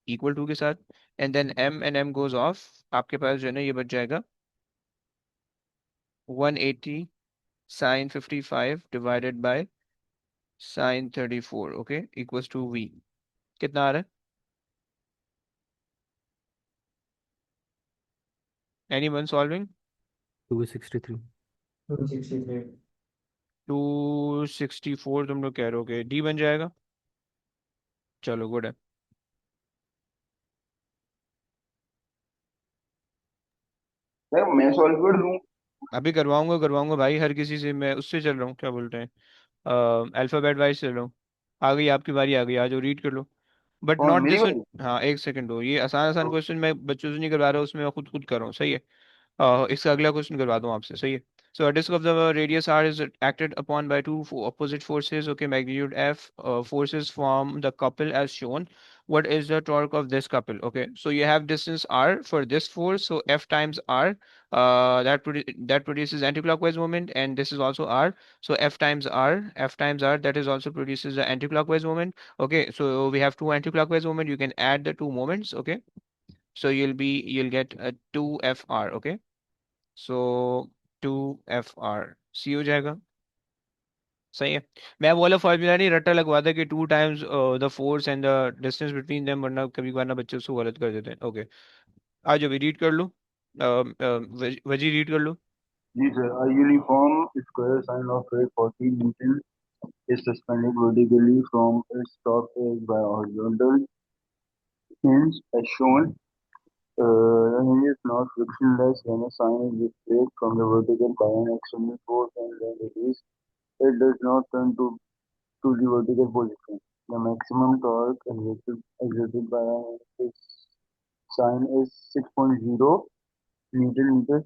इक्वल टू के साथ, and then m and m goes off. आपके पास जो है ना ये बच जाएगा 180 sine 55 divided by sine 34. Okay, equals to v. कितना आ रहा है? Anyone solving? 263. 264 तुम लोग कह रहे हो कि d बन जाएगा. चलो गुड है. मैं सॉल्व कर दूं? अभी करवाऊंगा करवाऊंगा भाई, हर किसी से. मैं उससे चल रहा हूँ, क्या बोलते हैं, अल्फाबेट वाइज चल रहा हूँ. आ गई आपकी बारी, आ गई, आ जाओ रीड कर लो. बट कौन, नॉट मेरी दिस वन. बारी? हाँ, एक सेकंड हो, ये आसान आसान क्वेश्चन मैं बच्चों से नहीं करवा रहा हूँ, उसमें मैं खुद खुद कर रहा हूँ, सही है. इसका अगला क्वेश्चन करवा दूँ आपसे, सही है. So disc of the radius r is acted upon by two opposite forces. Okay, magnitude f. Forces form the couple as shown. What is the torque of this couple? Okay, so you have distance r for this force, so f times r. That produces anticlockwise moment, and this is also r. So f times r, that is also produces the anticlockwise moment. Okay, so we have two anticlockwise moment. You can add the two moments. Okay, so you'll get a 2fr. Okay, so 2fr c हो जाएगा. सही है. मैं वो वाला formula नहीं रट्टा लगवा था कि 2 times the force and the distance between them, वरना कभी वरना बच्चे उसको गलत कर देते हैं. ओके, आज अभी रीड कर लो. वजी रीड कर लो. जी sir. A uniform square sine of rate 14 Newton is suspended vertically from its top edge by horizontal hinge as shown. The hinge is not frictionless when a sine is displaced from the vertical by an external force, and when released, it does not turn to the vertical position. The maximum torque exerted by this sine is 6.0 Newton meters.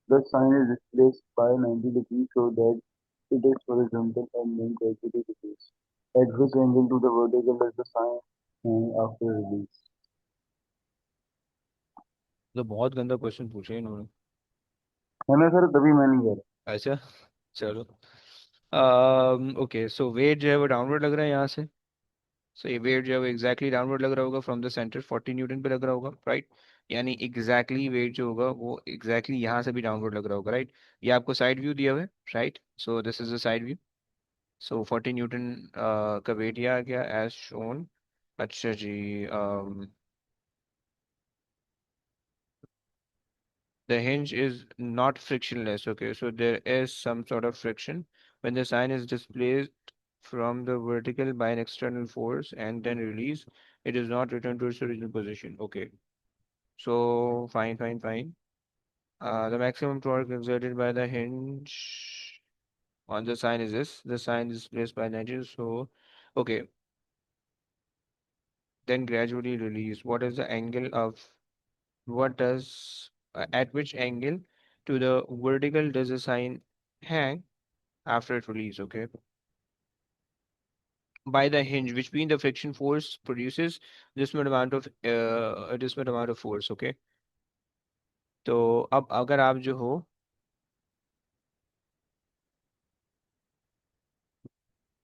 The sine is displaced by 90 degrees so that it is horizontal and then 30 degrees. At which angle to the vertical does the sine hang after release? तो बहुत गंदा question पूछे इन्होंने. है ना sir? तभी मैं नहीं कह रहा. अच्छा, चलो. ओके, सो वेट जो है वो डाउनवर्ड लग रहा है यहाँ से. सो ये वेट जो है वो एग्जैक्टली डाउनवर्ड लग रहा होगा फ्रॉम द सेंटर, 40 न्यूटन पे लग रहा होगा, राइट. यानी एग्जैक्टली वेट जो होगा वो एग्जैक्टली यहाँ से भी डाउनवर्ड लग रहा होगा, राइट. ये आपको साइड व्यू दिया हुआ है, right. So this is the side view. So 40 Newton का वेट ये आ गया एज शोन. अच्छा जी, the the hinge is not frictionless. Okay, so there is some sort of friction when the sign is displaced from the vertical by an external force and then released. It is not returned to its original position. Okay, so fine, fine, fine. The maximum torque exerted by the hinge on the sign is this. The sign is placed by 90. So, okay, then gradually release. What is the angle of what does at which angle to the vertical does the sign hang after it release? Okay, by the hinge, which means the friction force produces this much amount of force. Okay, तो अब अगर आप जो हो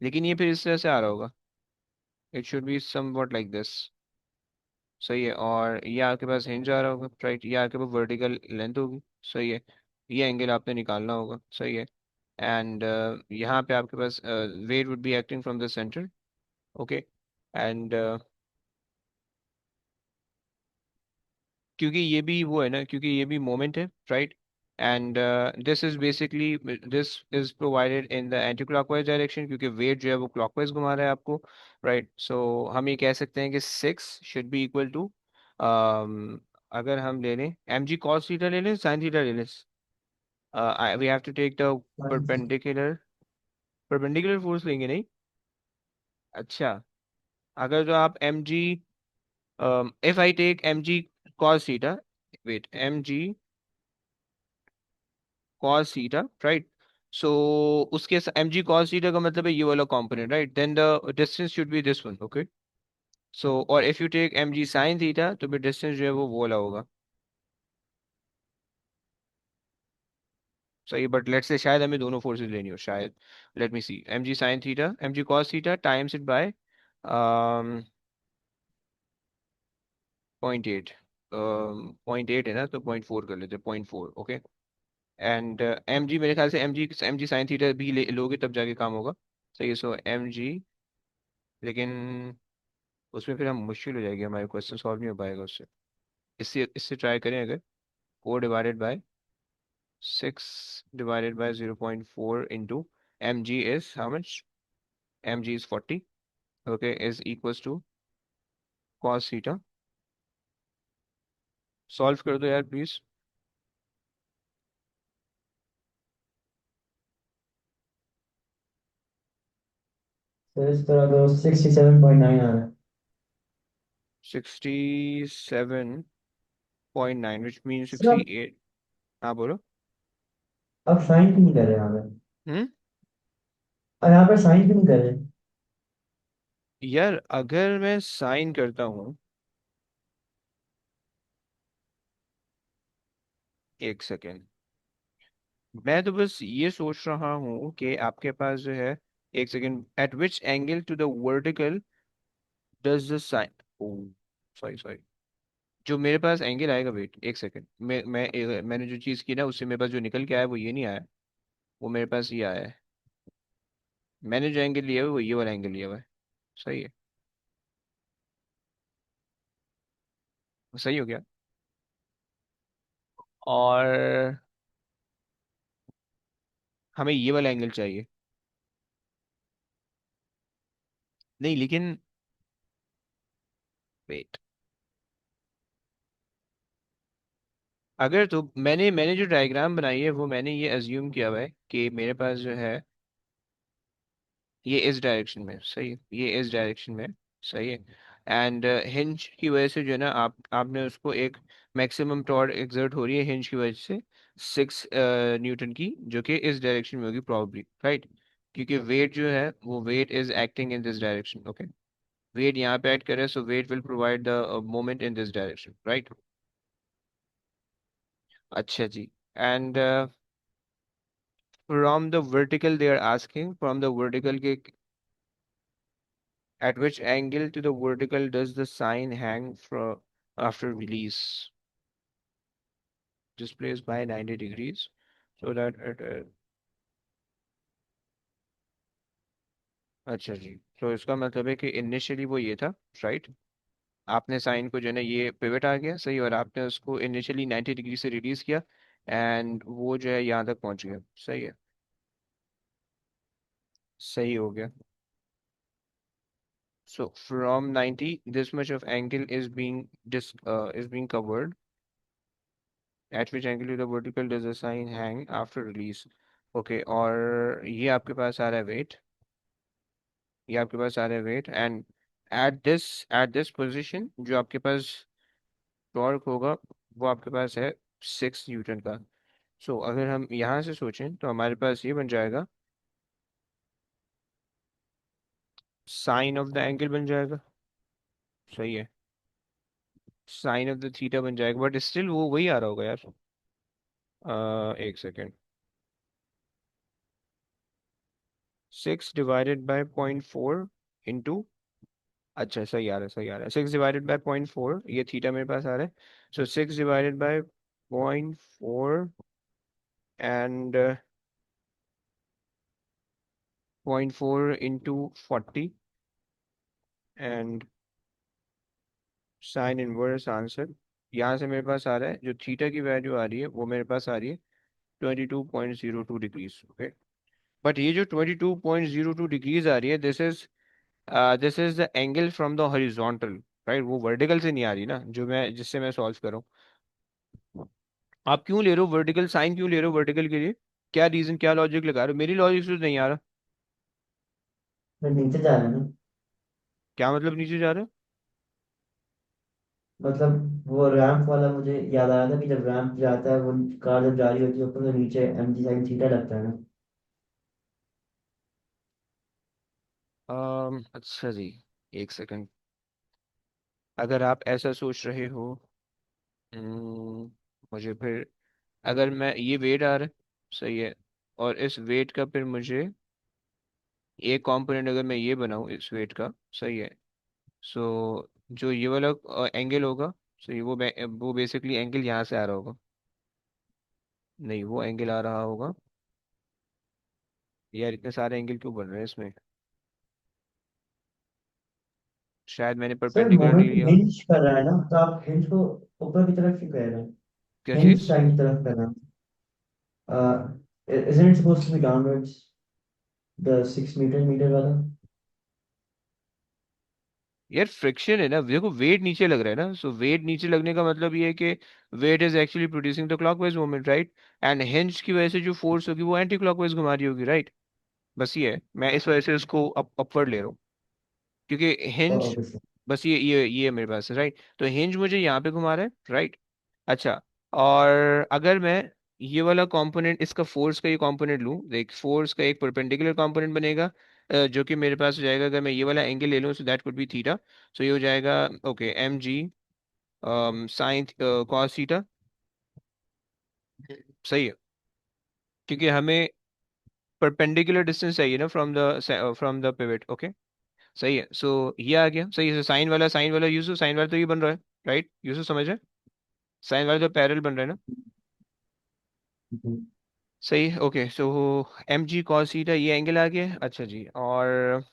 लेकिन ये फिर इस तरह से आ रहा होगा. It should be somewhat like this. सही है. और ये आपके पास हिंज आ रहा होगा. राइट. ये आपके पास वर्टिकल लेंथ होगी. सही है. ये एंगल आपने निकालना होगा. सही है. एंड यहाँ पे आपके पास weight would be acting from the centre. Okay. And क्योंकि ये भी वो है ना, क्योंकि ये भी मोमेंट है. Right. And this is basically this is provided in the anti clockwise direction, क्योंकि वेट जो है वो क्लॉकवाइज घुमा रहा है आपको. राइट. सो हम ये कह सकते हैं कि 6 शुड बी इक्वल टू, अगर हम ले लें एम जी कॉस थीटा ले लें साइन थीटा ले लें. We have to take the perpendicular perpendicular force लेंगे नहीं. अच्छा. अगर जो आप m g if I take m g cos theta, wait, m g cos theta, right? So उसके mg cos theta का मतलब है ये वाला component, right? Then the distance should be this one, okay? So or if you take mg sin theta, तो फिर distance जो है वो वाला होगा. सही. बट लेट्स से शायद हमें दोनों फोर्सेस लेनी हो शायद. Let me see. mg sin theta, mg cos theta times it by 0.8. 0.8 है ना, तो 0.4 कर लेते. 0.4. ओके. एंड mg मेरे ख्याल से mg sin theta भी लोगे तब जाके काम होगा. सही है. सो mg, लेकिन उसमें फिर हम मुश्किल हो जाएगी, हमारे क्वेश्चन सॉल्व नहीं हो पाएगा उससे. इससे इससे ट्राई करें अगर. 4/6/0.4 into m g is how much. M g is 40. Okay. Is equals to cos theta. Solve कर दो यार प्लीज. तो इस तरह तो 67.9 आ रहा है. 67.9 विच मीन सर 68. हाँ बोलो. अब साइन क्यों नहीं कर रहे यहाँ पे? हम्म. और यहाँ पे साइन क्यों नहीं कर रहे? यार अगर मैं साइन करता हूँ, एक सेकेंड, मैं तो बस ये सोच रहा हूँ कि आपके पास जो है, एक second, at which angle to the vertical does the sine. Sorry sorry. जो मेरे पास एंगल आएगा, वेट एक सेकेंड, मैंने जो चीज़ की ना उससे मेरे पास जो निकल के आया वो ये नहीं आया. वो मेरे पास ये आया है. मैंने जो एंगल लिया है वो ये वाला एंगल लिया हुआ है. सही है. सही हो गया. और हमें ये वाला एंगल चाहिए. नहीं लेकिन वेट, अगर तो मैंने जो डायग्राम बनाई है वो मैंने ये अज्यूम किया हुआ है कि मेरे पास जो है ये इस डायरेक्शन में. सही है. ये इस डायरेक्शन में. सही है. एंड हिंज की वजह से जो है ना, आपने उसको एक मैक्सिमम टॉर्क एक्सर्ट हो रही है हिंज की वजह से 6 न्यूटन की, जो कि इस डायरेक्शन में होगी प्रॉब्ली. राइट. क्योंकि वेट जो है वो weight is acting in this direction. Okay. Weight यहाँ पे एक्ट करे, so weight will provide the moment in this direction. Right. अच्छा जी. And from the vertical they are asking, from the vertical के at which angle to the vertical does the sign hang from after release? Displaced by 90 degrees so that it अच्छा जी. तो इसका मतलब है कि initially वो ये था. राइट. आपने साइन को जो है ना, ये पिवट आ गया सही, और आपने उसको इनिशियली 90 डिग्री से रिलीज किया एंड वो जो है यहाँ तक पहुंच गया। सही है, सही हो गया। So from 90, this much of angle is being covered. At which angle to the vertical does the sign hang after release? Okay, और ये आपके पास आ रहा है weight, ये आपके पास आ रहा है weight, and at this position जो आपके पास टॉर्क होगा वो आपके पास है 6 न्यूटन का। सो अगर हम यहाँ से सोचें तो हमारे पास ये बन जाएगा, साइन ऑफ द एंगल बन जाएगा। सही है, साइन ऑफ द थीटा बन जाएगा, बट स्टिल वो वही आ रहा होगा यार। एक सेकेंड, 6/0.4 इंटू, अच्छा सही आ रहा है, सही आ रहा है, 6/0.4, ये थीटा मेरे पास आ रहा है। सो 6/0.4 and 0.4 into 40 and sine inverse answer. यहाँ से मेरे पास आ रहा है, जो थीटा की वैल्यू आ रही है वो मेरे पास आ रही है 22.02 डिग्रीज। ओके, बट ये जो 22.02 डिग्रीज आ रही है, this is the angle from the horizontal, right? वो वर्टिकल से नहीं आ रही ना, जो मैं जिससे मैं सॉल्व कर रहा हूँ। आप क्यों ले रहे हो वर्टिकल, साइन क्यों ले रहे हो वर्टिकल के लिए? क्या रीजन, क्या लॉजिक लगा रहे हो? मेरी लॉजिक से तो नहीं आ रहा। मैं नीचे जा रहा है ना। क्या मतलब नीचे जा रहे हो? मतलब वो रैंप वाला मुझे याद आया था कि जब रैंप जाता है वो कार जब जा रही होती है ऊपर से नीचे एम जी साइन थीटा लगता है ना। अच्छा जी, एक सेकंड। अगर आप ऐसा सोच रहे हो, मुझे फिर, अगर मैं ये वेट आ रहा है, सही है, और इस वेट का फिर मुझे एक कंपोनेंट अगर मैं ये बनाऊं इस वेट का, सही है, सो जो ये वाला एंगल होगा, सही, वो बेसिकली एंगल यहाँ से आ रहा होगा। नहीं, वो एंगल आ रहा होगा, यार इतने सारे एंगल क्यों बन रहे हैं इसमें? शायद मैंने सर परपेंडिकुलर नहीं मोमेंट लिया। हिंज कर रहा है ना, तो आप हिंज को ऊपर की तरफ क्यों कह रहे हैं? क्या हिंज चीज? साइन की तरफ कर रहे हैं। isn't it supposed to be downwards, the 6 metre वाला? यार फ्रिक्शन है ना, देखो वेट नीचे लग रहा है ना, सो वेट नीचे लगने का मतलब ये है कि weight is actually producing the clockwise moment, right? And hinge की वजह से जो फोर्स होगी वो एंटी क्लॉकवाइज घुमा रही होगी, राइट? बस ये है, मैं इस वजह से इसको अपवर्ड ले रहा हूँ, क्योंकि हिंज, ओके सर। बस ये मेरे पास है, राइट? तो हिंज मुझे यहाँ पे घुमा रहा है, राइट? अच्छा, और अगर मैं ये वाला कंपोनेंट, इसका फोर्स का ये कंपोनेंट लूँ, देख फोर्स का एक परपेंडिकुलर कंपोनेंट बनेगा, जो कि मेरे पास हो जाएगा, अगर मैं ये वाला एंगल ले लूँ, so that would be theta. So ये हो जाएगा, okay, mg sine cos theta. सही है, क्योंकि हमें परपेंडिकुलर डिस्टेंस चाहिए ना फ्रॉम द पिवट। ओके, सही है, सो ये आ गया, सही है। साइन वाला यूसुफ, साइन वाला तो ये बन रहा है, राइट? यूसुफ समझ रहे? साइन वाला तो पैरेलल बन रहा है ना। सही है, ओके, सो mg cos थीटा ये एंगल आ गया। अच्छा जी, और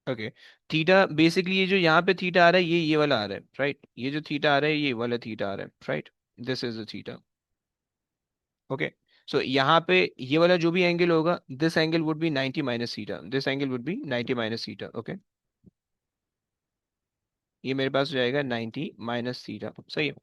ओके, थीटा बेसिकली ये जो यहाँ पे थीटा आ रहा है, ये वाला आ रहा है, राइट? ये जो थीटा आ रहा है ये वाला थीटा आ रहा है, right? This is the theta. Okay, so यहाँ पे ये वाला जो भी एंगल होगा, this angle would be 90 minus theta, this angle would be 90 minus theta. Okay, ये मेरे पास हो जाएगा 90 माइनस थीटा, सही है।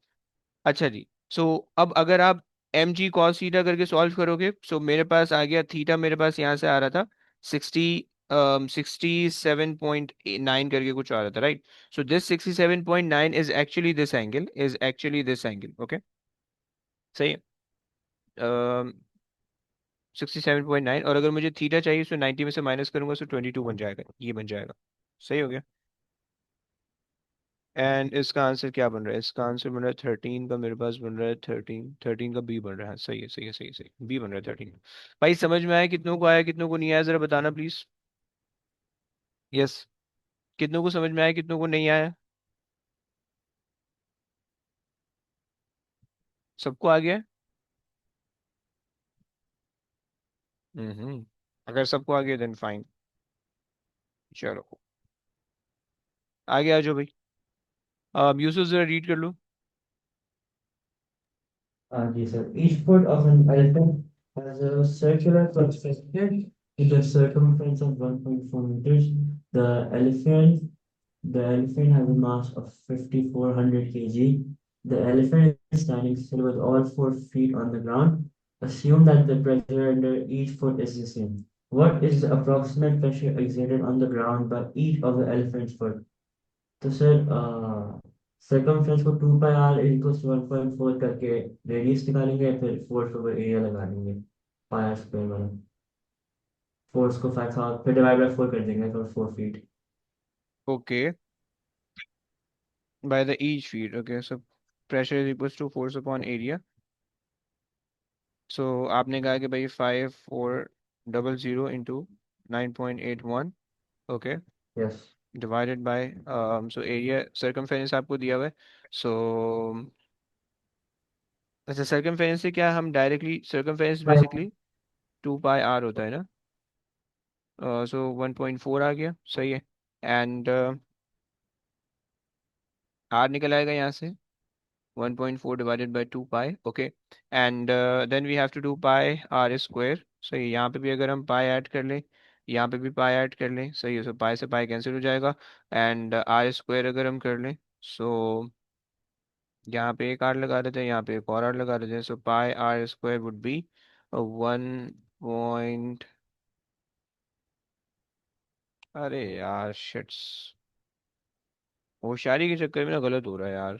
अच्छा जी, सो अब अगर आप एम जी कॉस थीटा करके सॉल्व करोगे, सो मेरे पास आ गया थीटा, मेरे पास यहाँ से आ रहा था 67.9 करके कुछ आ रहा था, right? So this 67.9 is actually this angle okay, सही है, 67.9, और अगर मुझे थीटा चाहिए तो 90 में से माइनस करूंगा तो 22 बन जाएगा, ये बन जाएगा। सही हो गया। एंड इसका आंसर क्या बन रहा है? इसका आंसर बन रहा है 13 का, मेरे पास बन रहा है 13 का बी बन रहा है। सही है, सही है, सही है, सही, बी बन रहा है 13। भाई समझ में आया? कितनों को आया, कितनों को नहीं आया, जरा बताना प्लीज। यस, कितनों को समझ में आया, कितनों को नहीं आया? सबको आ गया? अगर सबको आ गया देन फाइन, चलो। आगे आ जाओ भाई। यूसुफ जरा रीड कर लो। Yes, sir. Each foot of an elephant has a circular perspective with a circumference of 1.4 meters. The elephant, the elephant has a mass of 5,400 kg. The elephant is standing still with all 4 feet on the ground. Assume that the pressure under each foot is the same. What is the approximate pressure exerted on the ground by each of the elephant's foot? तो sir circumference को 2 पाई r equals to 1.4 करके radius निकालेंगे या फिर force over area लगा देंगे pi are square वाला force को 5,000 फिर डिवाइड बाय 4 कर देंगे for 4 feet okay, by the each feet, okay, so pressure is equals to force upon area. So आपने कहा कि भाई 5400 into 9.81, okay, yes divided by, so area circumference आपको दिया हुआ है। सो अच्छा, सर्कमफेरेंस से क्या हम डायरेक्टली, सर्कमफेरेंस बेसिकली 2 पाई r होता है ना। सो 1.4 आ गया, सही है। एंड r निकल आएगा यहाँ से 1.4 divided by 2 pi, okay. And then we have to do pi are square, सही। यहाँ पे भी अगर हम पाई ऐड कर लें, यहाँ पे भी पाई ऐड कर लें, सही है। सो पाई से पाई कैंसिल हो जाएगा। एंड आर स्क्वायर अगर हम कर लें, सो यहाँ पे एक आर लगा देते हैं, यहाँ पे एक और आर लगा देते हैं। सो पाई आर स्क्वायर वुड बी 1 अरे यार शिट्स, होशियारी के चक्कर में ना गलत हो रहा है यार।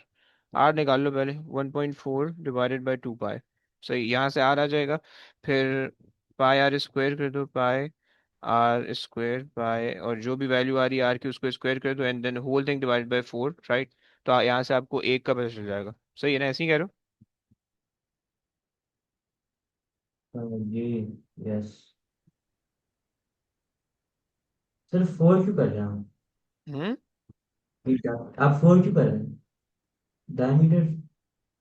आर निकाल लो पहले, 1.4 डिवाइडेड बाई 2 पाई, सही। यहाँ से आर आ जाएगा। फिर पाई आर स्क्वायर कर दो, पाई आर स्क्वायर पाई, और जो भी वैल्यू आ रही है आर की उसको स्क्वायर कर दो, and then whole thing divided by 4, right. तो यहाँ से आपको एक का पता चल जाएगा, सही है ना, ऐसे ही कह रहे हो। जी यस सर 4 क्यों कर रहे हैं हम्म। आप 4 क्यों कर रहे हैं डायमीटर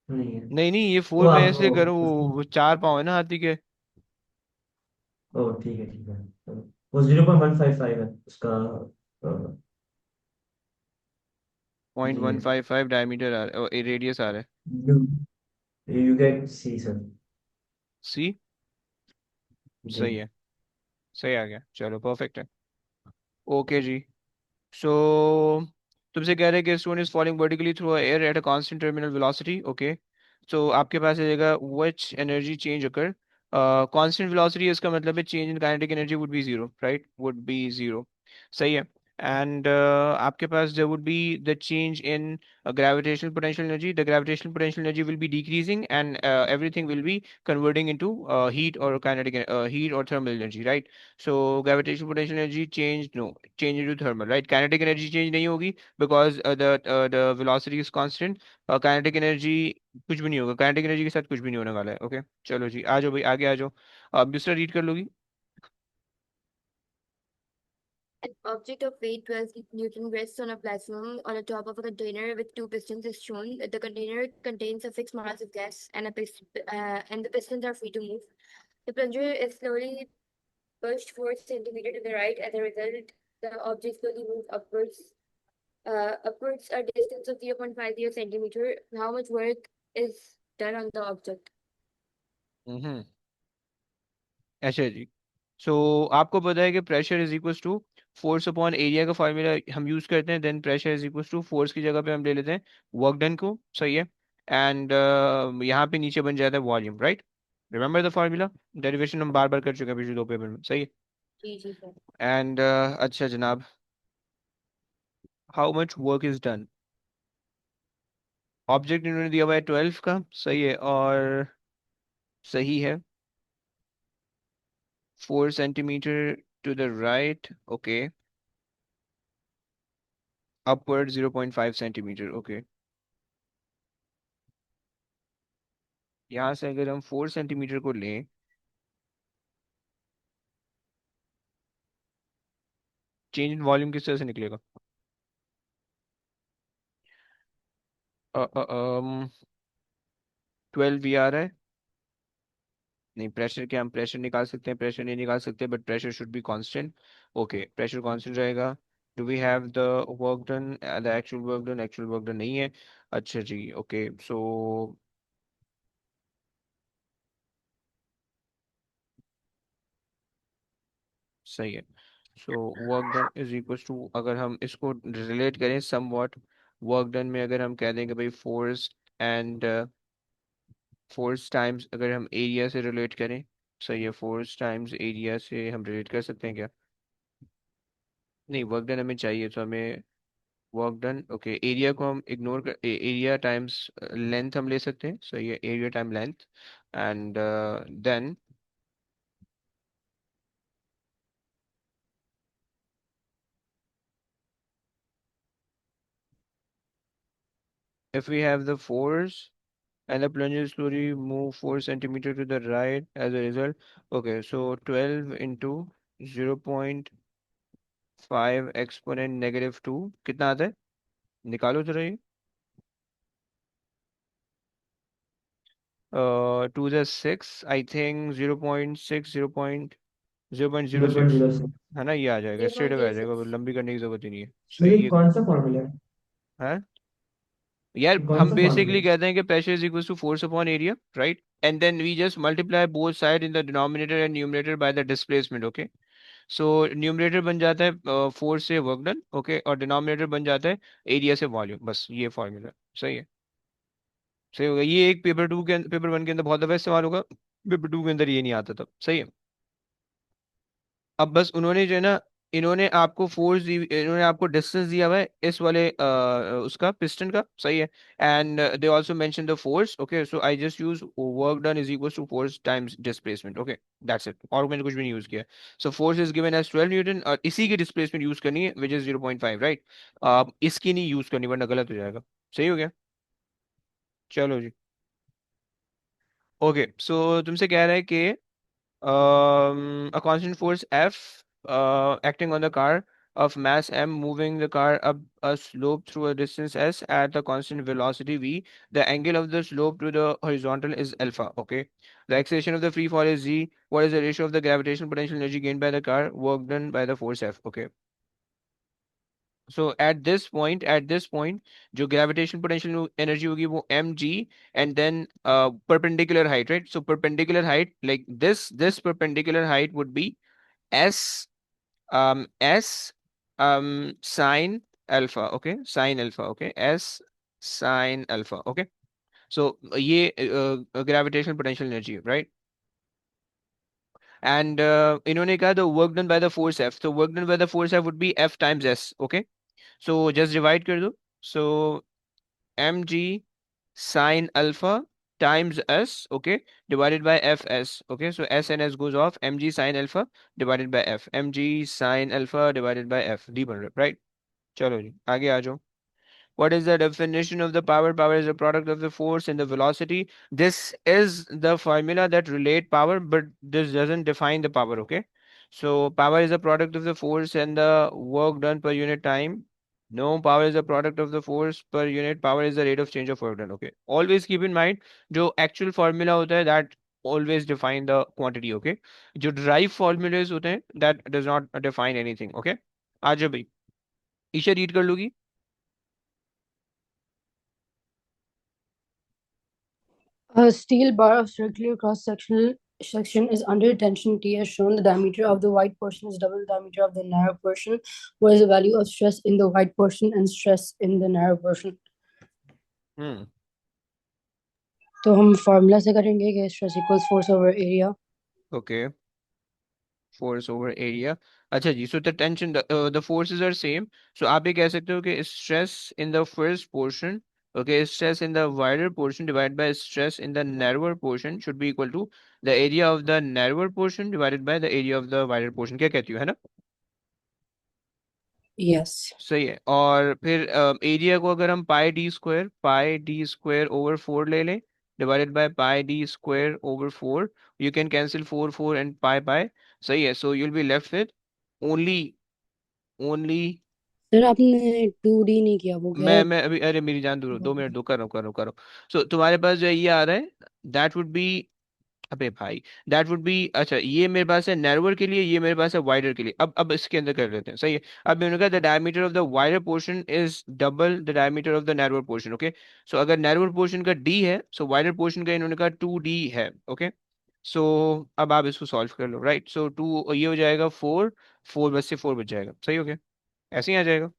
नहीं है नहीं नहीं, ये वो 4 मैं आप इसलिए करूँ, वो 4 पाँव है ना हाथी के। ओ ठीक है वो 0.155 है उसका अ, पॉइंट जी वन फाइव फाइव डायमीटर आ रहा है, रेडियस आ रहा है। You you get C sir C, जी सही है, सही आ गया, चलो परफेक्ट है। ओके जी। सो तुमसे कह रहे हैं कि stone is falling vertically through air at a constant terminal velocity, okay. So आपके पास रहेगा which energy change occur, constant velocity, इसका मतलब है change in kinetic energy would be zero, right, would be zero, सही है। एंड आपके पास there would be the change in gravitational potential energy, the gravitational potential energy will be decreasing, and everything will be converting into heat or heat or thermal energy, right? So gravitational potential energy change, no, change into thermal, right? Kinetic energy change नहीं होगी because the velocity is constant. Kinetic energy कुछ भी नहीं होगा, kinetic energy के साथ कुछ भी नहीं होने वाला है, ओके। चलो जी, आ जाओ भाई, आगे आ जाओ। अब दूसरा रीड कर लोगी। An object of weight 12 Newton rests on a platform on the top of a container with two pistons is shown. The container contains a fixed mass of gas and and the pistons are free to move. The plunger is slowly pushed 4 centimeter to the right. As a result, the object slowly moves upwards a distance of 0.50 centimeter. How much work is done on the object? हम्म, अच्छा जी। सो आपको पता है कि pressure is equals to force upon area का formula हम use करते हैं। Then pressure is equals to force की जगह पे हम ले लेते हैं वर्क डन को, सही है। एंड यहाँ पे नीचे बन जाता है volume, right. Remember the formula, derivation हम बार बार कर चुके हैं पिछले 2 पेपर में, सही है। जी सर। एंड अच्छा जनाब, how much work is done, object इन्होंने दिया हुआ है 12 का, सही है, और सही है 4 centimetre to the right, okay, upward 0.5 centimetre, okay. यहाँ से अगर हम 4 सेंटीमीटर को लें, चेंज इन वॉल्यूम किस तरह से निकलेगा। 12 भी आ रहा है, नहीं प्रेशर, क्या हम प्रेशर निकाल सकते हैं, प्रेशर नहीं निकाल सकते, but pressure should be constant, okay, pressure constant रहेगा। Do we have the work done, the actual work done नहीं है। अच्छा जी, ओके सो सही है। So work done is equal to, अगर हम इसको रिलेट करें सम व्हाट, वर्क डन में अगर हम कह दें कि भाई फोर्स एंड फोर्स टाइम्स, अगर हम एरिया से रिलेट करें, सही है, फोर्स टाइम्स एरिया से हम रिलेट कर सकते हैं क्या? नहीं, वर्क डन हमें चाहिए तो हमें वर्क डन, ओके एरिया को हम इग्नोर कर, एरिया टाइम्स लेंथ हम ले सकते हैं, सही है, area time length and then if we have the force and the plunger slowly move 4 centimeter to the right as a result, okay so 12 into 0.5 exponent negative 2 कितना आता है, निकालो जरा ये। 2 the 6 I think 0.6 0.0.06 0.06। है ना, ये आ जाएगा, स्ट्रेट अवे आ जाएगा, 0.06। लंबी करने की जरूरत ही नहीं है। तो ये ये कौन सा फॉर्मूला है? है यार, ये कौन हम सा फॉर्मूला बेसिकली है? कहते हैं कि pressure is equal to force upon area, right, and then we just multiply both side in the denominator and numerator by the displacement, okay. So numerator बन जाता है फोर्स से वर्क डन, ओके, और denominator बन जाता है area से volume, बस ये फॉर्मूला, सही है। सही होगा, ये एक पेपर टू के पेपर वन के अंदर बहुत दफा इस्तेमाल होगा, पेपर टू के अंदर ये नहीं आता तब, सही है। अब बस उन्होंने जो है ना, इन्होंने आपको फोर्स दी, इन्होंने आपको डिस्टेंस दिया हुआ है इस वाले उसका पिस्टन का, सही है, and they also mention the force, okay so I just use work done is equal to force times displacement, okay that's it, और मैंने कुछ भी नहीं यूज किया। So force is given as 12 newton और इसी की डिस्प्लेसमेंट यूज करनी है विच इज 0.5, राइट, आप इसकी नहीं यूज करनी वरना गलत हो जाएगा, सही हो गया। चलो जी, ओके सो तुमसे कह रहा है कि a constant force F acting on the car of mass m moving the car up a slope through a distance s at a constant velocity v. The angle of the slope to the horizontal is alpha. Okay. The acceleration of the free fall is z. What is the ratio of the gravitational potential energy gained by the car? Work done by the force F. Okay. So at this point, जो gravitation potential energy होगी वो mg and then perpendicular height, right? So perpendicular height like this perpendicular height would be s sine alpha, okay, sine alpha, okay, s sine alpha, okay. So ये gravitational potential energy, right? And इन्होंने कहा the work done by the force F, so work done by the force F would be F times S, okay. So just divide कर दो, so mg sine alpha times s, okay, divided by fs, okay, so s and s goes off, mg sine alpha divided by f, mg sine alpha divided by f, d बन रहा है, right? चलो जी आगे आ जाओ। What is the definition of the power? Power is a product of the force and the velocity. This is the formula that relate power, but this doesn't define the power, okay? So power is a product of the force and the work done per unit time. No, power is a product of the force per unit. Power is the rate of change of work done, okay? Always keep in mind, जो actual formula होता है that always define the quantity, okay? जो derive formulas होते हैं that does not define anything, okay? आ जाओ भाई, Isha read कर लूगी। A steel bar of circular cross-sectional section is under tension T as shown. The diameter of the wide portion is double the diameter of the narrow portion. What is the value of stress in the wide portion and stress in the narrow portion? तो हम formula से करेंगे कि stress equals force over area. Okay, force over area. अच्छा जी, so the tension, the forces are same. So आप ये कह सकते हो कि stress in the first portion, okay, stress in the wider portion divided by stress in the narrower portion should be equal to the area of the narrower portion divided by the area of the wider portion. क्या कहती हो, है ना? Yes. सही है। और फिर area को अगर हम पाई डी स्क्वायर ओवर 4 ले लें divided by pi D square over 4, you can cancel 4 4 and pi pi, सही है। So you'll be left with only only sir आपने 2D नहीं किया, वो क्या है? मैं अभी, अरे मेरी जान, दो 2 मिनट दो, कर रहा हूँ। सो तुम्हारे पास जो है ये आ रहा है, दैट वुड बी अबे भाई, दैट वुड बी, अच्छा ये मेरे पास है नैरोअर के लिए, ये मेरे पास है वाइडर के लिए। अब इसके अंदर कर लेते हैं, सही है। अब मैंने कहा the diameter of the wider portion is double the diameter of the narrower portion, okay. So अगर नैरोअर पोर्शन का डी है, सो वाइडर पोर्शन का इन्होंने कहा 2D है, ओके। सो अब आप इसको सॉल्व कर लो, राइट। सो टू ये हो जाएगा 4, 4 बस से 4 बच जाएगा, सही हो गया, ऐसे ही आ जाएगा।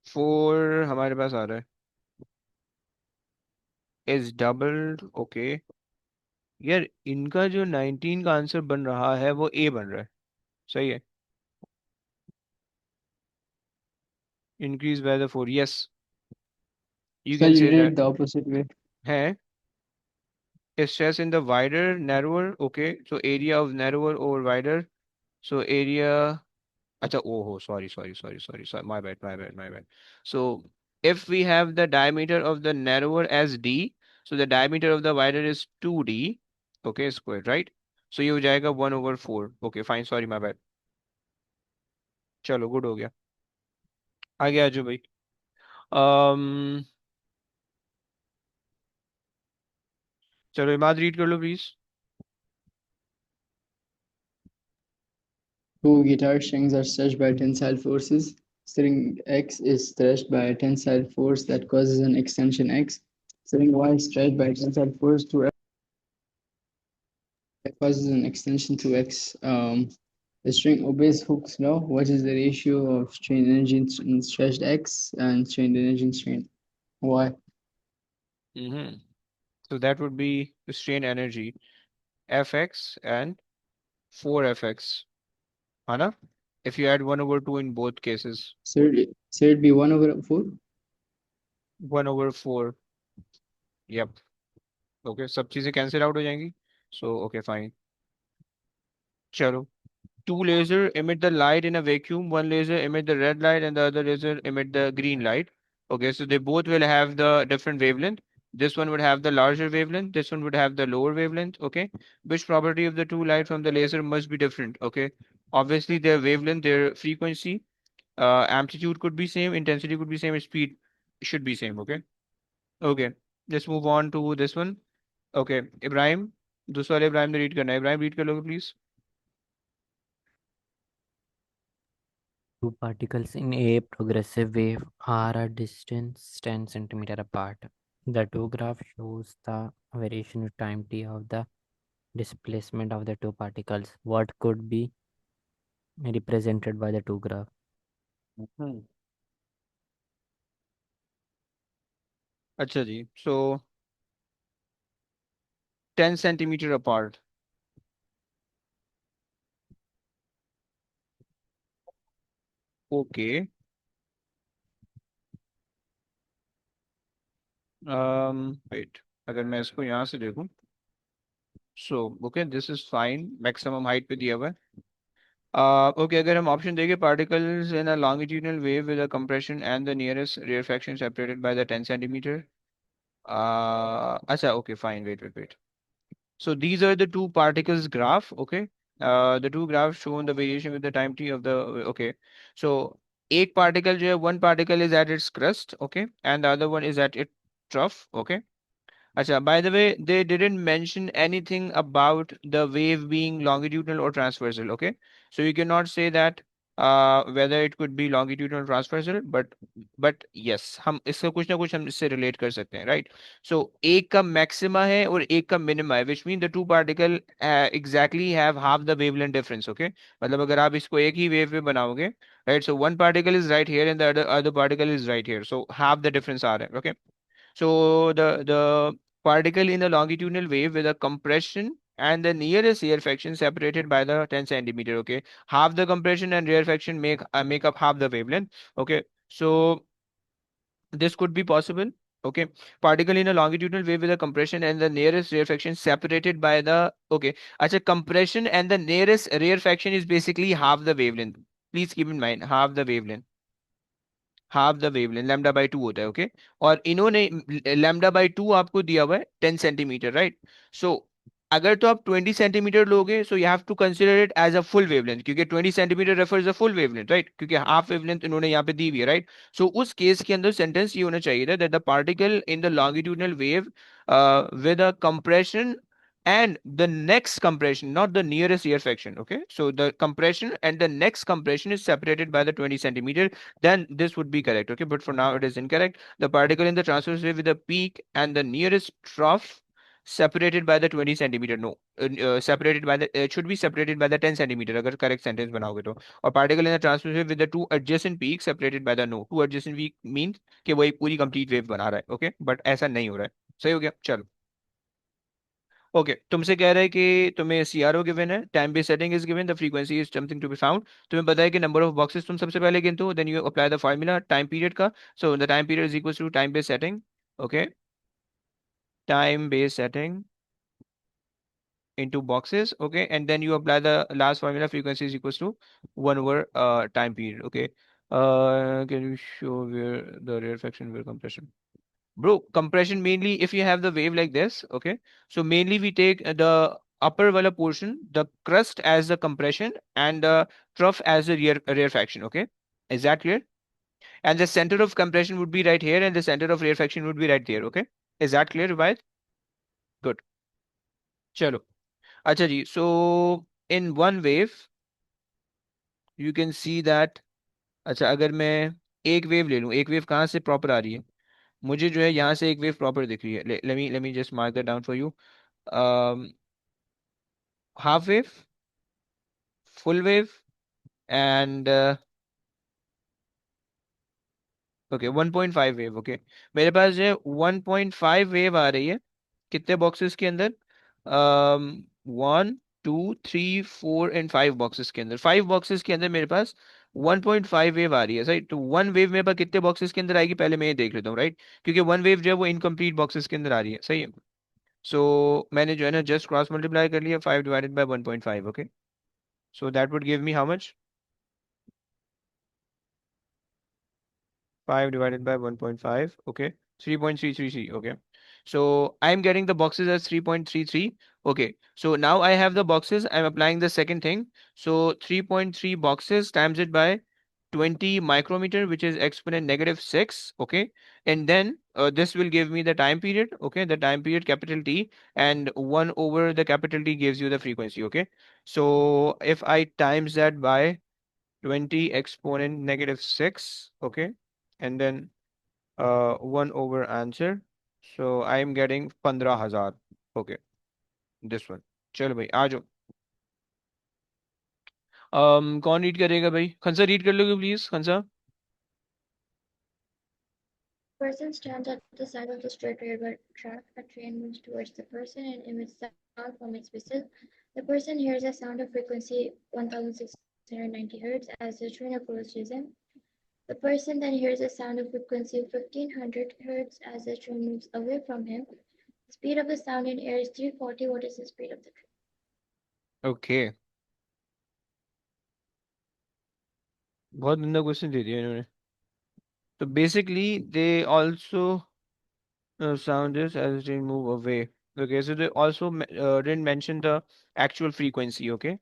4 हमारे पास आ रहा है, इज डबल, ओके। यार इनका जो 19 का आंसर बन रहा है वो ए बन रहा है, सही है। Increase by the 4, yes, you Sir, can you से did that. it the opposite way. है stress in the wider narrower, okay, so area of narrower over wider, so area, acha, oh sorry, my bad. So if we have the diameter of the narrower as d, so the diameter of the wider is 2d, okay, square, right? So ये हो जाएगा 1/4, okay fine, sorry my bad। चलो good हो गया, आगे आ जाओ भाई। um, चलो इमाद रीड कर लो please. Two guitar strings are stretched by tensile forces. String X is stretched by a tensile force that causes an extension X. String Y is stretched by a tensile force to X that causes an extension to X. The string obeys Hooke's law. What is the ratio of strain energy in stretched X and strained energy in strain Y? Mm-hmm. So that would be the strain energy fx and 4fx, है ना? If you add 1/2 in both cases, So it'd be 1/4. 1/4, yep, okay, सब चीजें cancel out हो जाएंगी, so okay fine। चलो, two laser emit the light in a vacuum, one laser emit the red light and the other laser emit the green light, okay, so they both will have the different wavelength. This one would have the larger wavelength, this one would have the lower wavelength, okay. Which property of the two light from the laser must be different, okay? Obviously their wavelength, their frequency, amplitude could be same, intensity could be same, speed should be same, okay। Okay, let's move on to this one, okay। Ibrahim, दूसरा वाला इब्राहिम ने read करना है, Ibrahim read कर लोगे please. Two particles in a progressive wave are a distance 10 centimeter apart. The two graph shows the variation with time t of the displacement of the two particles. What could be represented by the two graph? Hmm, अच्छा जी, so 10 centimetre apart, okay. Wait, अगर मैं इसको यहाँ से देखूं, so okay this is fine, maximum height पे दिया हुआ है। ओके, अगर हम ऑप्शन देंगे, particles in a longitudinal wave with a compression and the nearest rarefaction separated by the 10 centimetre, अच्छा okay fine, wait. So these are the two particles graph, okay? The two graphs shown the variation with the time t of the, okay. So एक particle जो है, one particle is at its crest, okay, and the other one is at its trough, okay. Acha, by the way, they didn't mention anything about the wave being longitudinal or transversal, okay? So you cannot say that whether it could be longitudinal or transversal, but yes, हम इसका कुछ ना कुछ हम इससे relate कर सकते हैं, right? So एक का maxima है और एक का minima है, which means the two particle exactly have half the wavelength difference, okay? मतलब अगर आप इसको एक ही wave में बनाओगे, right? So one particle is right here and the other particle is right here, so half the difference आ रहा है, okay? So the particle in a longitudinal wave with a compression and the nearest rarefaction separated by the 10 centimeter. Okay, half the compression and rarefaction make up half the wavelength. Okay, so this could be possible. Okay, particle in a longitudinal wave with a compression and the nearest rarefaction separated by the, okay, actually compression and the nearest rarefaction is basically half the wavelength. Please keep in mind half the wavelength, half the wavelength λ/2 होता है, okay. और इन्होंने λ/2 आपको दिया हुआ है 10 centimetre, right. सो अगर तो आप 20 सेंटीमीटर लोगे, so you have to consider it as a full wavelength, क्योंकि 20 centimetre refers a full wavelength, right, क्योंकि हाफ वेवलेंथ इन्होंने यहाँ पे दी हुई है, राइट. सो उस केस के अंदर सेंटेंस ये होना चाहिए था that the particle in the longitudinal wave with a compression and the next compression, not the nearest rarefaction. Okay, so the compression and the next compression is separated by the 20 centimeter. Then this would be correct. Okay, but for now it is incorrect. The particle in the transverse wave with the peak and the nearest trough separated by the 20 centimeter. No, separated by the it should be separated by the 10 centimeter अगर correct sentence बनाओगे तो. और particle in the transverse wave with the two adjacent peaks separated by the no. Two adjacent peak means कि वो एक पूरी complete wave बना रहा है. Okay, but ऐसा नहीं हो रहा है. सही हो गया, चलो. ओके, तुमसे कह रहा है कि तुम्हें सीआरओ गिवन है, time based setting is given, the frequency is something to be found. तुम्हें पता है कि नंबर ऑफ बॉक्सेस तुम सबसे पहले गिनते हो, then you apply the formula time period का. So the time period is equal to time based setting. Okay, time based setting into boxes. Okay, and then you apply the last formula, frequency is equals to 1 over time period. Okay, can you show where the rarefaction where compression? Bro, compression mainly if you have the wave like this. Okay, so mainly we take the upper wala portion, the crust as the compression and the trough as the rarefaction. Okay, is that clear? And the center of compression would be right here and the center of rarefaction would be right there. Okay, is that clear, Rivayat? Good. Chalo. अच्छा जी, so in one wave you can see that. अच्छा, अगर मैं एक wave ले लूँ, एक wave कहाँ से प्रॉपर आ रही है, मुझे जो है यहाँ से एक वेव प्रॉपर दिख रही है. let me just mark that down for you. Half wave, full wave, and okay 1.5 wave. Okay, मेरे पास जो है 1.5 वेव आ रही है. कितने बॉक्सेस के अंदर? 1 2 3 4 एंड 5 बॉक्सेस के अंदर. 5 बॉक्सेस के अंदर मेरे पास 1.5 वेव आ रही है. सही, तो वन वेव मेरे पास कितने बॉक्सेस के अंदर आएगी पहले मैं ये देख लेता हूँ, राइट, क्योंकि वन वेव जो है वो इनकम्प्लीट बॉक्सेस के अंदर आ रही है. सही है. सो मैंने जो है ना जस्ट क्रॉस मल्टीप्लाई कर लिया 5 divided by 1.5. Okay, so that would give me how much? 5 divided by 1.5. Okay, 3.333. Okay, so I'm getting the boxes as 3.33. Okay, so now I have the boxes. I'm applying the second thing. So 3.3 boxes times it by 20 micrometer, which is exponent -6. Okay, and then this will give me the time period. Okay, the time period capital T, and 1 over the capital T gives you the frequency. Okay, so if I times that by 20 exponent -6. Okay, and then 1 over answer, so I am getting 15,000. Okay, this one. चलो भाई आ जाओ. कौन read करेगा भाई? Khansa read कर लोगे please, Khansa. Person stands at the side of the straight railway track. A train moves towards the person and emits sound from its whistle. The person hears a sound of frequency 1690 Hz as the train approaches him. The person then hears a sound of frequency 1500 Hz as the train moves away from him. The speed of the sound in air is 340. What is the speed of the train? Okay, बहुत गंदा question दे दिया इन्होंने. तो basically they also sound this as they move away. Okay, so they also didn't mention the actual frequency. Okay,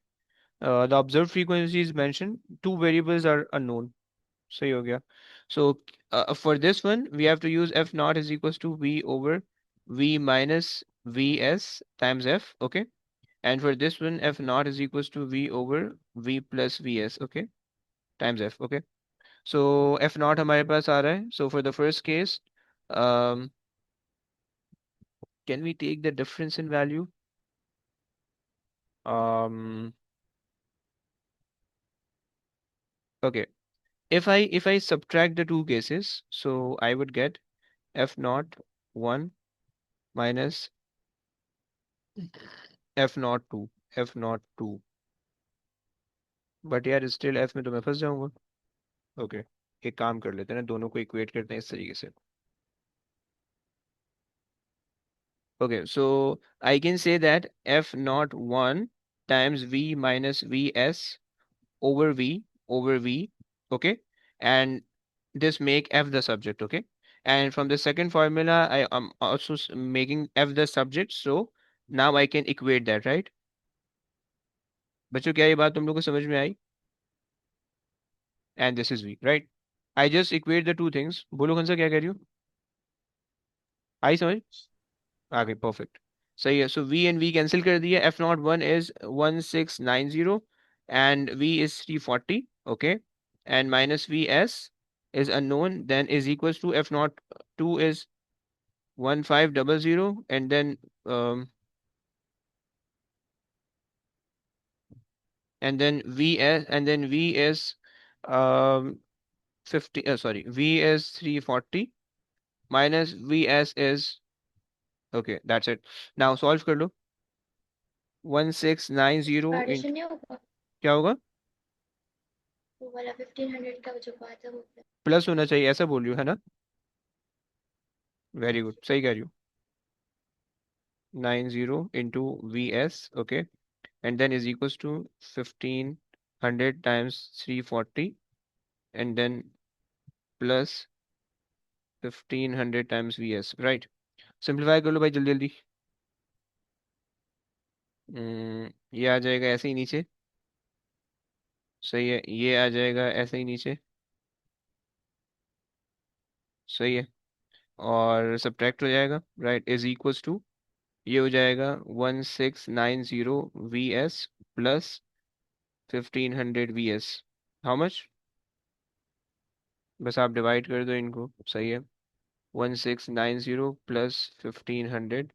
the observed frequency is mentioned. Two variables are unknown. सही हो गया. So for this one we have to use f naught is equals to v over v minus vs times f. Okay, and for this one f naught is equals to v over v plus vs. Okay, times f. Okay, so f naught हमारे पास आ रहा है. So for the first case, um, can we take the difference in value? Um, okay, if I subtract the two cases, so I would get f naught 1 minus f naught 2, f naught 2. But यार still F में तो मैं फंस जाऊंगा. Okay, एक काम कर लेते हैं ना, दोनों को इक्वेट करते हैं इस तरीके से. Okay, so I can say that F not 1 times v minus vs over v. Okay, and this make f the subject. Okay, and from the second formula I am also making f the subject, so now I can equate that, right? बच्चों क्या ये बात तुम लोग को समझ में आई? And this is V, right? I just equate the two things. बोलो कंसा क्या कह रही हो? आई समझ? आ गई, परफेक्ट, सही है। So we and we cancel कर दिया। F naught one is 1690 and v is 340, okay, and minus v s is unknown, then is equals to f naught 2 is 1500, and then um, v is 50, sorry, v is 340 minus vs is, okay, that's it. Now solve कर लो। 1690 इन partition नहीं होगा, क्या होगा? वो वाला 1500 का जो बात है वो प्लस होना चाहिए, ऐसा बोल रही हो, है ना? वेरी गुड, सही कह रही हो। 90 into vs, okay, and then is equals to 1500 times 340, and then plus 1500 times vs, right? Simplify कर लो भाई जल्दी जल्दी। ये आ जाएगा ऐसे ही नीचे, सही है। ये आ जाएगा ऐसे ही नीचे, सही है। और सब्ट्रैक्ट हो जाएगा, राइट, इज इक्वल्स टू, ये हो जाएगा 1690 vs plus 1500 vs। How much? बस आप डिवाइड कर दो इनको, सही है। 1690 plus 1500,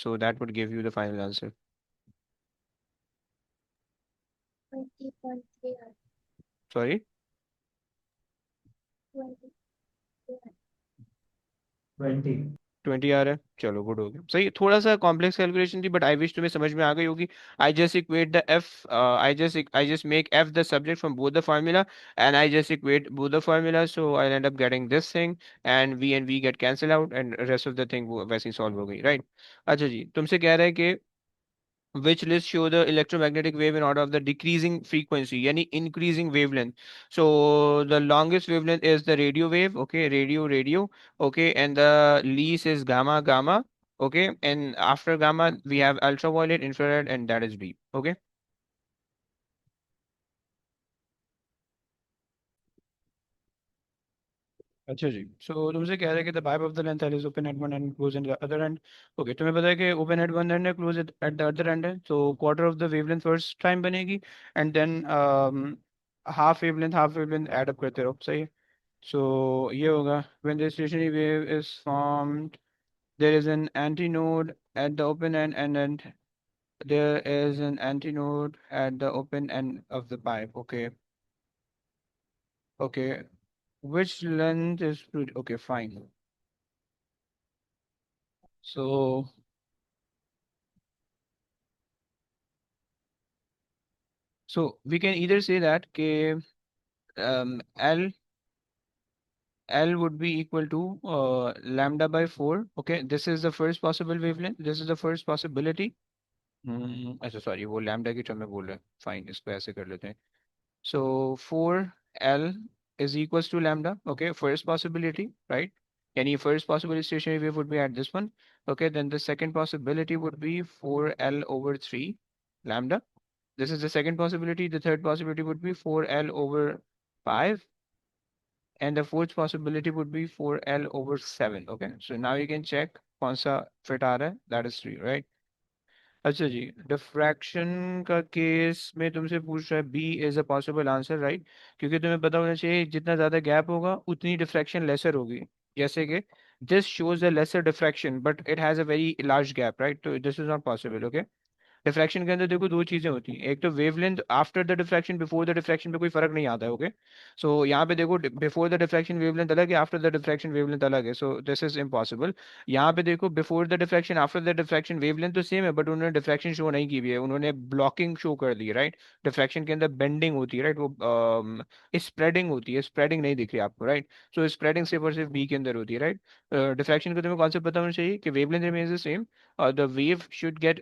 so that would give you the final answer. 20.3 Sorry? 20 20 20 आ रहा है, चलो गुड हो गया, सही। थोड़ा सा कॉम्प्लेक्स कैलकुलेशन थी, बट आई विश तुम्हें समझ में आ गई होगी। I just equate the f, I just make f the subject from both the formula, and I just equate both the formula, so I end up getting this thing, and we get cancel out, and rest of the thing वो वैसे ही solve हो गई, right? अच्छा जी, तुमसे कह रहा है कि which list show the electromagnetic wave in order of the decreasing frequency, yani increasing wavelength. So the longest wavelength is the radio wave, okay, radio, okay, and the least is gamma, okay, and after gamma we have ultraviolet, infrared, and that is B, okay. अच्छा जी, सो तुमसे कह रहे हैं कि the pipe of the length L is open at one end close at the other end, okay, तुम्हें पता है कि ओपन एट वन एंड है, close at the other end है, तो quarter of the wavelength first time बनेगी, and then half wavelength add up करते रहो, सही है। सो ये होगा when the stationary wave is formed there is an antinode at the open end, and then there is an antinode at the open end of the pipe, okay. Okay, which length is okay, fine. So we can either say that K L would be equal to lambda by 4. Okay, this is the first possible wavelength. This is the first possibility. अच्छा sorry, वो lambda की term में बोल रहे हैं, fine, इसको ऐसे कर लेते हैं। So 4L is equals to lambda. Okay, first possibility, right? Any first possible stationary wave would be at this one. Okay, then the second possibility would be 4L over 3 lambda. This is the second possibility. The third possibility would be 4L over 5. And the fourth possibility would be 4L over 7. Okay, so now you can check कौन सा fit आ रहा है, that is 3, right? अच्छा जी, diffraction का case में तुमसे पूछ रहा है B is a possible answer, right? क्योंकि तुम्हें पता होना चाहिए जितना ज्यादा गैप होगा उतनी डिफ्रैक्शन लेसर होगी। जैसे कि this shows a lesser diffraction but it has a very large gap, right? तो this is not possible, okay. Diffraction के अंदर देखो दो चीजें होती हैं, एक तो wavelength after the diffraction, before the diffraction पे कोई फर्क नहीं आता है, ओके। सो यहाँ पे देखो बिफोर द डिफ्रैक्शन वेवलेंथ अलग है, आफ्टर द डिफ्रैक्शन वेवलेंथ अलग है, सो दिस इज इम्पॉसिबल। यहाँ पे देखो before the diffraction after the diffraction wavelength तो सेम है, बट उन्होंने डिफ्रैक्शन शो नहीं की हुई है, उन्होंने ब्लॉकिंग शो कर दी है, राइट? डिफ्रैक्शन के अंदर बेंडिंग होती है, राइट? वो स्प्रेडिंग होती है, स्प्रेडिंग नहीं दिख रही आपको, राइट? सो स्प्रेडिंग सिर्फ और सिर्फ बी के अंदर होती है, राइट? डिफ्रैक्शन का तुम्हें कॉन्सेप्ट पता होना चाहिए कि wavelength remains the same, the wave should get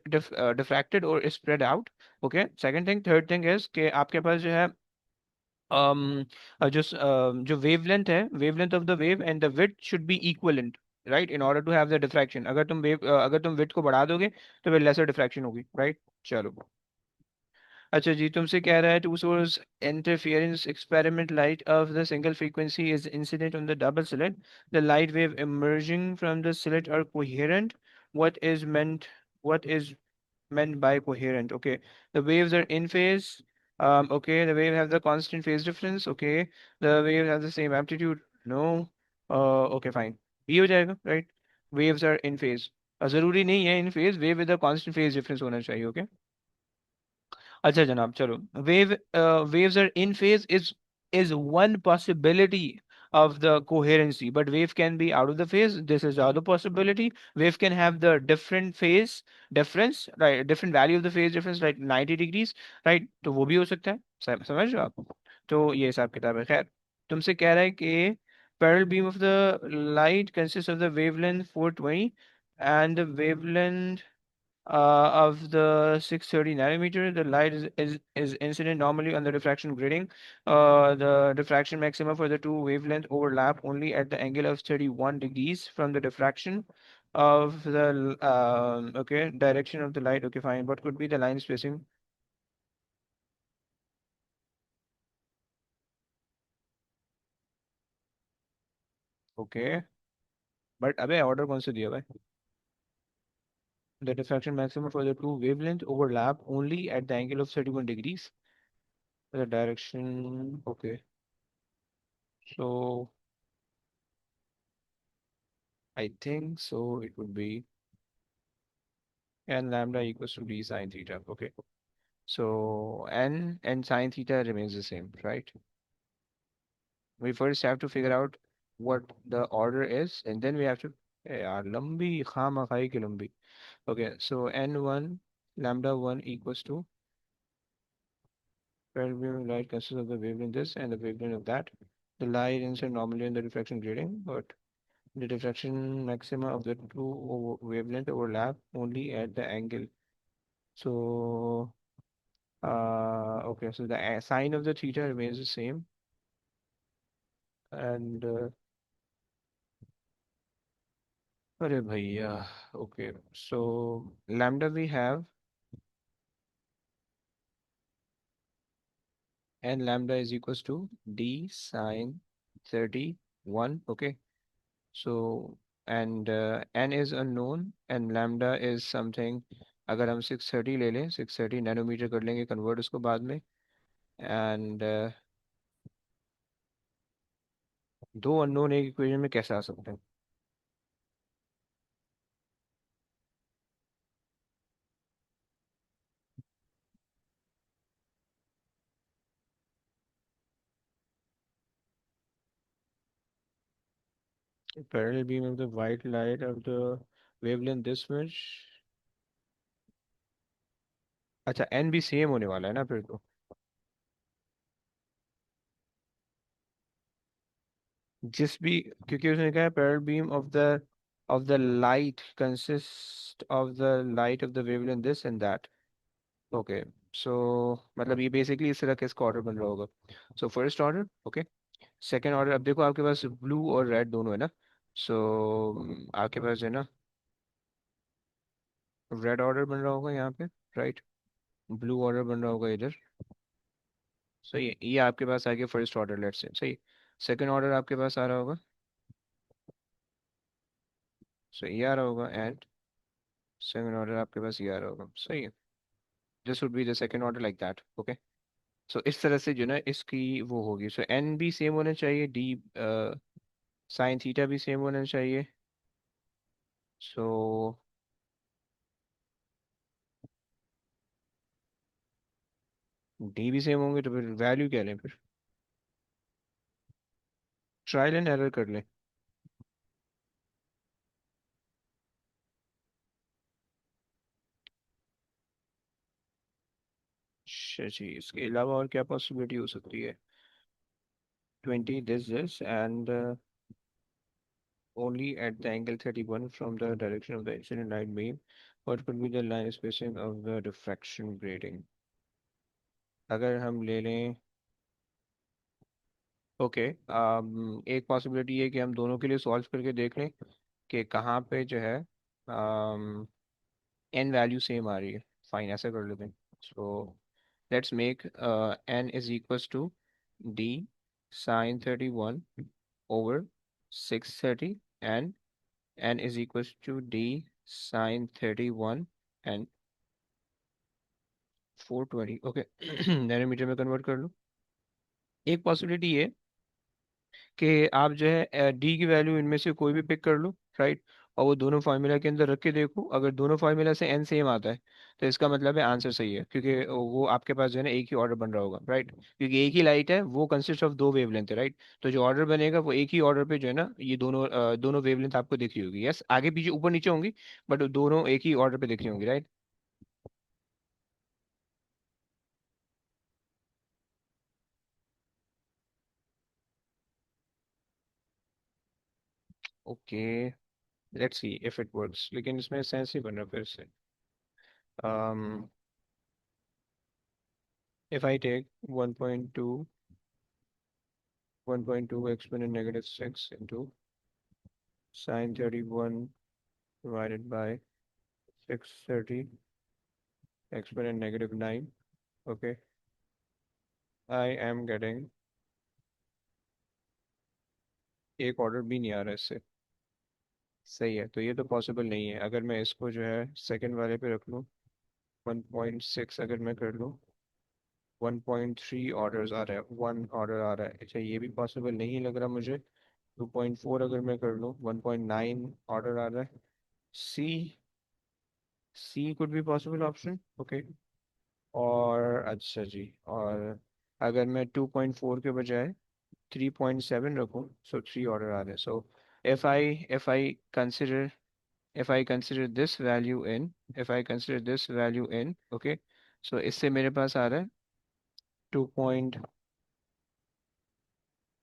diffracted or spread out, okay। second thing, third thing is कि आपके पास जो है जो वेवलेंथ है, wavelength of the wave and the width should be equivalent, right, in order to have the diffraction. अगर तुम width को बढ़ा दोगे तो फिर लेसर डिफ्रैक्शन होगी, राइट। चलो, अच्छा जी, तुमसे कह रहा है two source interference experiment light of the single frequency is incident on the double slit, the light wave emerging from the slit are coherent. what is meant what is meant by coherent? Okay, the waves are in phase. Okay, the wave have the constant phase difference. Okay, the wave has the same amplitude. No. Okay, fine. B हो जाएगा, right? Waves are in phase. जरूरी नहीं है in phase, wave with a constant phase difference होना चाहिए. Okay. अच्छा जनाब, चलो, waves are in phase is one possibility of the coherency, but wave can be out of the phase. This is the other possibility. Wave can have the different phase difference, right? Different value of the phase difference, like 90 degrees, right? तो वो भी हो सकता है, समझ रहे हो आप? तो ये हिसाब किताब है। खैर, तुमसे कह रहा है कि parallel beam of the light consists of the wavelength 420 and the wavelength of the 630 nanometer. The light is incident normally on the diffraction grating. The diffraction maxima for the two wavelength overlap only at the angle of 31 degrees from the diffraction of the okay, direction of the light. Okay, fine. What could be the line spacing? Okay, but अबे order कौन से दिया भाई? The diffraction maximum for the two wavelength overlap only at the angle of 31 degrees. The direction. Okay, so I think so it would be n lambda equals to d sine theta. Okay. So n and sine theta remains the same, right? We first have to figure out what the order is, and then we have to यार लंबी खामा खाई की लंबी. Okay, so n1 lambda 1 equals to parallel beam light consists of the wavelength this and the wavelength of that. The light incident normally in the diffraction grating, but the diffraction maxima of the two wavelength overlap only at the angle. So okay, so the sign of the theta remains the same, and अरे भैया, okay, so lambda we have, and lambda is equals to d sine 31. Okay, so and n is unknown and lambda is something. अगर हम 630 ले लें, 630 nanometre कर लेंगे convert उसको बाद में, एंड दो अननोन एक इक्वेशन में कैसे आ सकते हैं? Parallel beam of the white light of the wavelength this much. अच्छा, एन भी सेम होने वाला है ना फिर तो? जिस भी, क्योंकि उसने कहा parallel beam of the light consist of the light of the wavelength this and that. Okay, so मतलब ये बेसिकली इस तरह का इसका ऑर्डर बन रहा होगा. So first order, okay. Second order, अब देखो आपके पास ब्लू और रेड दोनों है ना. सो आपके पास है ना रेड ऑर्डर बन रहा होगा यहाँ पे, राइट. ब्लू ऑर्डर बन रहा होगा इधर. सही है, ये आपके पास आ गया फर्स्ट ऑर्डर, लेट्स से सही. सेकंड ऑर्डर आपके पास आ रहा होगा, सो ये आ रहा होगा, एंड सेकंड ऑर्डर आपके पास ये आ रहा होगा. सही है. This would be the second order like that. Okay, so इस तरह से जो ना इसकी वो होगी. सो एन भी सेम होना चाहिए, डी साइन थीटा भी सेम होना चाहिए. सो डी भी सेम होंगे तो फिर वैल्यू क्या लें फिर? ट्रायल एंड एरर कर लें. अच्छा जी, इसके अलावा और क्या पॉसिबिलिटी हो सकती है? 20 this and only at the angle 31 from the direction of the incident light beam. What could be the line spacing of the diffraction grating? अगर हम ले लें, ओके, एक पॉसिबिलिटी है कि हम दोनों के लिए सॉल्व करके देख लें कि कहाँ पे जो है एन वैल्यू सेम आ रही है। फाइन, ऐसा कर लेते हैं। So let's make n is equals to d sine 31 over 630 एंड n is equals to d sine 31 and 420। Okay, nanometre में कन्वर्ट कर लो। एक पॉसिबिलिटी ये कि आप जो है डी की वैल्यू इनमें से कोई भी पिक कर लो, राइट, और वो दोनों फार्मूला के अंदर रख के देखो। अगर दोनों फार्मूला से एन सेम आता है तो इसका मतलब है आंसर सही है, क्योंकि वो आपके पास जो है ना एक ही ऑर्डर बन रहा होगा, राइट, क्योंकि एक ही लाइट है, वो कंसिस्ट ऑफ दो वेवलेंथ है, राइट। तो जो ऑर्डर बनेगा वो एक ही ऑर्डर पे जो है ना, ये दोनों वेवलेंथ आपको दिख रही होगी। यस, आगे पीछे ऊपर नीचे होंगी, बट दोनों एक ही ऑर्डर पे दिख रही होंगी, right. Okay, let's see if it works, लेकिन इसमें सेंस ही बन रहा फिर से। um if I take 1.2 exponent negative 6 into sine 31 divided by 630 exponent negative 9, okay, I am getting एक ऑर्डर भी नहीं आ रहा है इससे। सही है, तो ये तो पॉसिबल नहीं है। अगर मैं इसको जो है सेकंड वाले पे रख लूँ, 1.6 अगर मैं कर लूँ, 1.3 ऑर्डर्स आ रहा है, वन ऑर्डर आ रहा है। अच्छा, ये भी पॉसिबल नहीं लग रहा मुझे। 2.4 अगर मैं कर लूँ, 1.9 ऑर्डर आ रहा है। C C could be possible option, okay. और अच्छा जी, और अगर मैं 2.4 के बजाय 3.7 रखूँ, सो 3 ऑर्डर आ रहे हैं। सो if I consider if I consider this value in if I consider this value in, okay, so इससे मेरे पास आ रहा है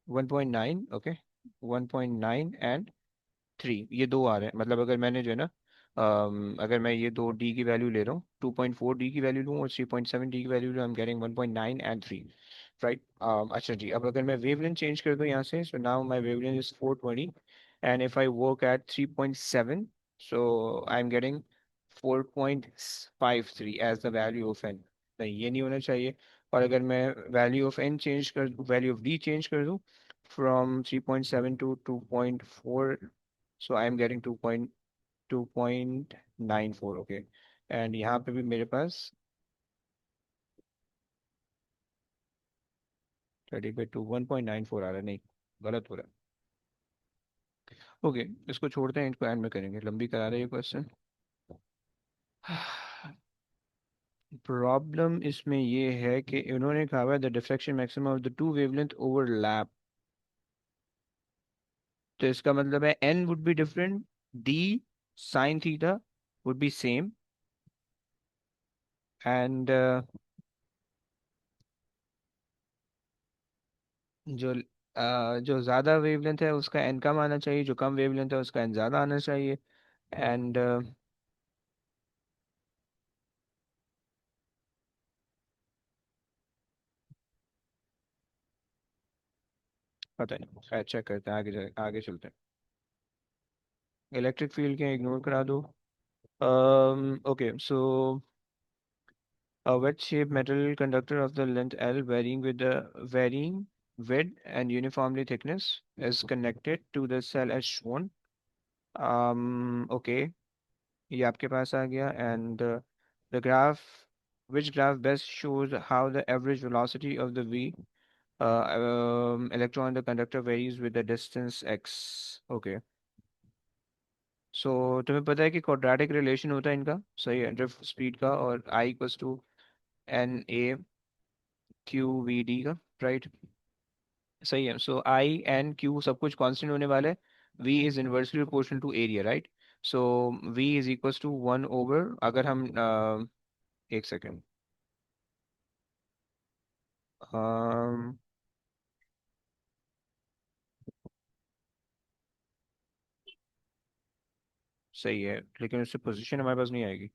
1.9, ओके, 1.9 एंड 3, ये दो आ रहे हैं। मतलब अगर मैंने जो है ना अगर मैं ये दो डी की वैल्यू ले रहा हूँ, 2.4 डी की वैल्यू लूँ और 3.7 डी की वैल्यू लूँ, आई एम गेटिंग 1.9 एंड 3, राइट। अच्छा जी, अब अगर मैं वेवलेंथ चेंज कर दूँ यहाँ से, so now my wavelength is 420 and if I work at 3.7, so I am getting 4.53 as the value of n. नहीं, ये नहीं होना चाहिए। और अगर मैं वैल्यू ऑफ एन चेंज कर दूँ, वैल्यू ऑफ डी चेंज कर दूँ from 3.7 to 2.4, so I am getting 2.94, okay, and यहाँ पे भी मेरे पास 30 पे 1.94 आ रहा है। नहीं, गलत हो रहा है। ओके, इसको छोड़ते हैं, इसको एंड में करेंगे, लंबी करा रहे हैं क्वेश्चन। प्रॉब्लम इसमें ये है कि इन्होंने कहा है the diffraction maximum of the two wavelength overlap. तो इसका मतलब है n would be different, d sine theta would be same, and जो जो ज़्यादा वेवलेंथ है उसका एन कम आना चाहिए, जो कम वेवलेंथ है उसका एन ज़्यादा आना चाहिए। एंड पता नहीं, खैर चेक करते हैं, आगे चलते हैं। इलेक्ट्रिक फील्ड के इग्नोर करा दो। Okay, so a wedge-shaped metal conductor of the length L varying width and uniformly thickness is connected to the cell as shown. Okay, ये आपके पास आ गया। And the graph, which graph best shows how the average velocity of the v electron in the conductor varies with the distance x. Okay, so तुम्हें पता है कि quadratic relation होता है इनका, सही है, ड्रिफ्ट स्पीड का और I equals to n A q v d का, राइट। सही है, सो आई एन क्यू सब कुछ कांस्टेंट होने वाला है। V is inversely proportional to area, right. So v is equals to 1/, अगर हम एक सेकेंड, सही है, लेकिन उससे पोजीशन हमारे पास नहीं आएगी।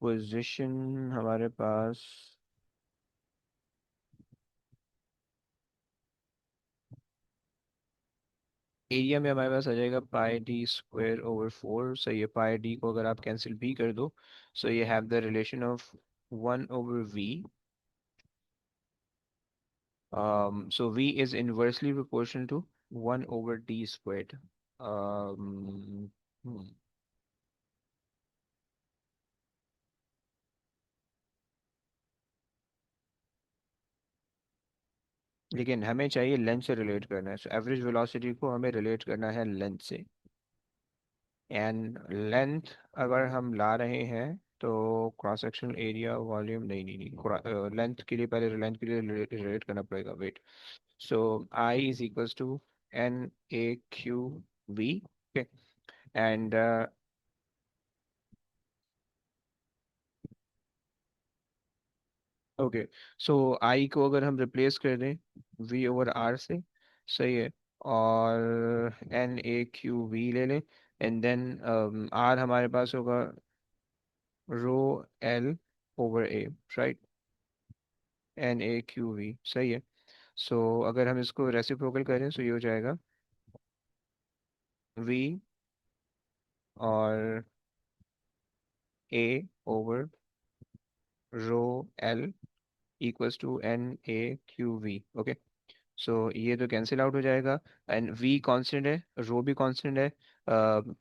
पोजीशन हमारे पास एरिया में हमारे पास आ जाएगा पाई डी स्क्वायर ओवर 4। सही है, पाई डी को अगर आप कैंसिल भी कर दो, सो ये have the relation of 1/v। So v is inversely proportional to 1/d squared. Hmm. लेकिन हमें चाहिए लेंथ से रिलेट करना है, सो एवरेज वेलोसिटी को हमें रिलेट करना है लेंथ से। एंड लेंथ अगर हम ला रहे हैं तो क्रॉस सेक्शनल एरिया वॉल्यूम, नहीं नहीं नहीं, लेंथ के लिए पहले लेंथ के लिए रिलेट करना पड़ेगा। Wait, so I is equals to NAQV। Okay, and okay, so I को अगर हम रिप्लेस कर दें V/R से, सही है, और NAQV ले लें, एंड देन आर हमारे पास होगा ρL/A, राइट, NAQV, सही है। सो अगर हम इसको रेसिप्रोकल करें तो ये हो जाएगा V और A/ρL equals to NAQV। Okay, so ये तो कैंसिल आउट हो जाएगा, एंड V कांस्टेंट है, रो भी कांस्टेंट है,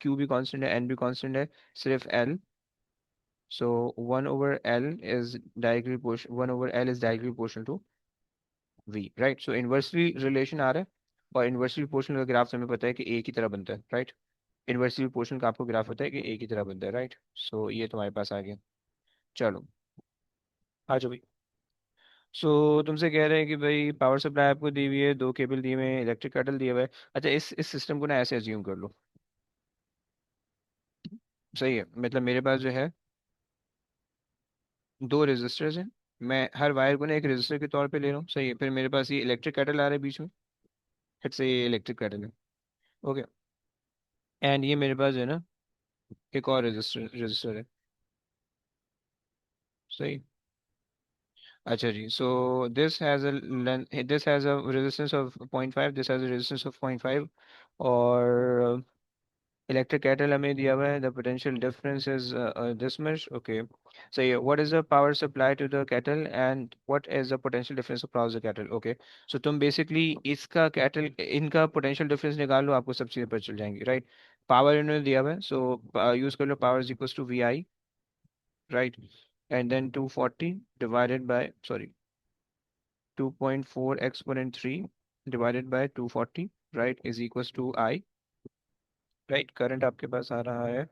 Q भी कांस्टेंट है, N भी कांस्टेंट है, सिर्फ L। So 1/L is directly proportional to V, right. So inversely relation आ रहा है, और इन्वर्सली प्रोपोर्शनल का ग्राफ हमें पता है कि A की तरह बनता है, राइट। इन्वर्सली प्रोपोर्शनल का आपको ग्राफ होता है कि A की तरह बनता है, राइट। सो ये तुम्हारे पास आ गया। चलो आ जाओ भाई। सो तुमसे कह रहे हैं कि भाई पावर सप्लाई आपको दी हुई है, दो केबल दिए हुए हैं, इलेक्ट्रिक केटल दिया हुआ है। अच्छा, इस सिस्टम को ना ऐसे अज्यूम कर लो, सही है, मतलब मेरे पास जो है दो रेजिस्टर्स हैं, मैं हर वायर को ना एक रेजिस्टर के तौर पे ले रहा हूँ, सही है। फिर मेरे पास ये इलेक्ट्रिक केटल आ रहा है बीच में, फिर से ये इलेक्ट्रिक केटल है। ओके, एंड ये मेरे पास है ना एक और रेजिस्टर है, सही। अच्छा जी, so this has a resistance of 0.5, this has a resistance of 0.5, और इलेक्ट्रिक कैटल हमें दिया हुआ है, the potential difference is this much. Okay, सही है, what is the power supply to the kettle and what is the potential difference across the kettle. Okay, so तुम basically इसका cattle, इनका पोटेंशियल डिफरेंस निकाल लो, आपको सब चीज़ें पता चल जाएंगी, राइट। पावर इन्होंने दिया हुआ है, सो यूज कर लो, power is equal to VI, right, and then 240 divided by, sorry, 2.4 exponent 3 divided by 240, right, is equals to I, right। Current आपके पास आ रहा है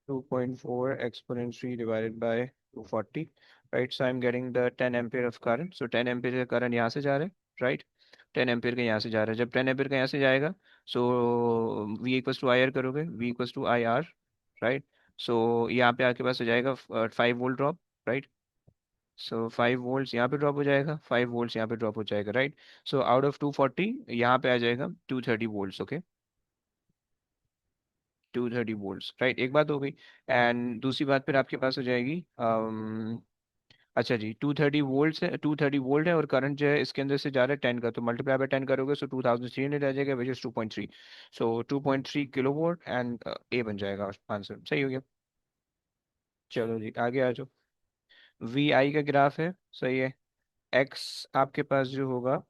2.4 exponent 3 divided by 240, right, so I'm getting the 10 ampere of current, so 10 ampere का current यहाँ से जा रहा है, right, 10 ampere का यहाँ से जा रहा है। जब 10 एम्पियर का यहाँ से जाएगा, so V equals to IR करोगे, V equals to IR, right. So यहाँ पे आपके पास हो जाएगा 5 volt drop, right. So 5 volts यहाँ पे ड्रॉप हो जाएगा, 5 वोल्ट्स यहाँ पे ड्रॉप हो जाएगा, राइट। सो आउट ऑफ 240 यहाँ पे आ जाएगा 230 वोल्ट्स। ओके, 230 वोल्ट्स, राइट, एक बात हो गई। एंड दूसरी बात फिर आपके पास हो जाएगी, अच्छा जी, 230 वोल्ट्स है, 230 वोल्ट है, और करंट जो है इसके अंदर से जा रहा है 10 का, तो मल्टीप्लाई बाय 10 करोगे, सो 2300 आ जाएगा, which is 2.3, so 2.3 kilo volt, and A बन जाएगा आंसर, सही हो गया। चलो जी आगे आ जाओ। VI का ग्राफ है, सही है। एक्स आपके पास जो होगा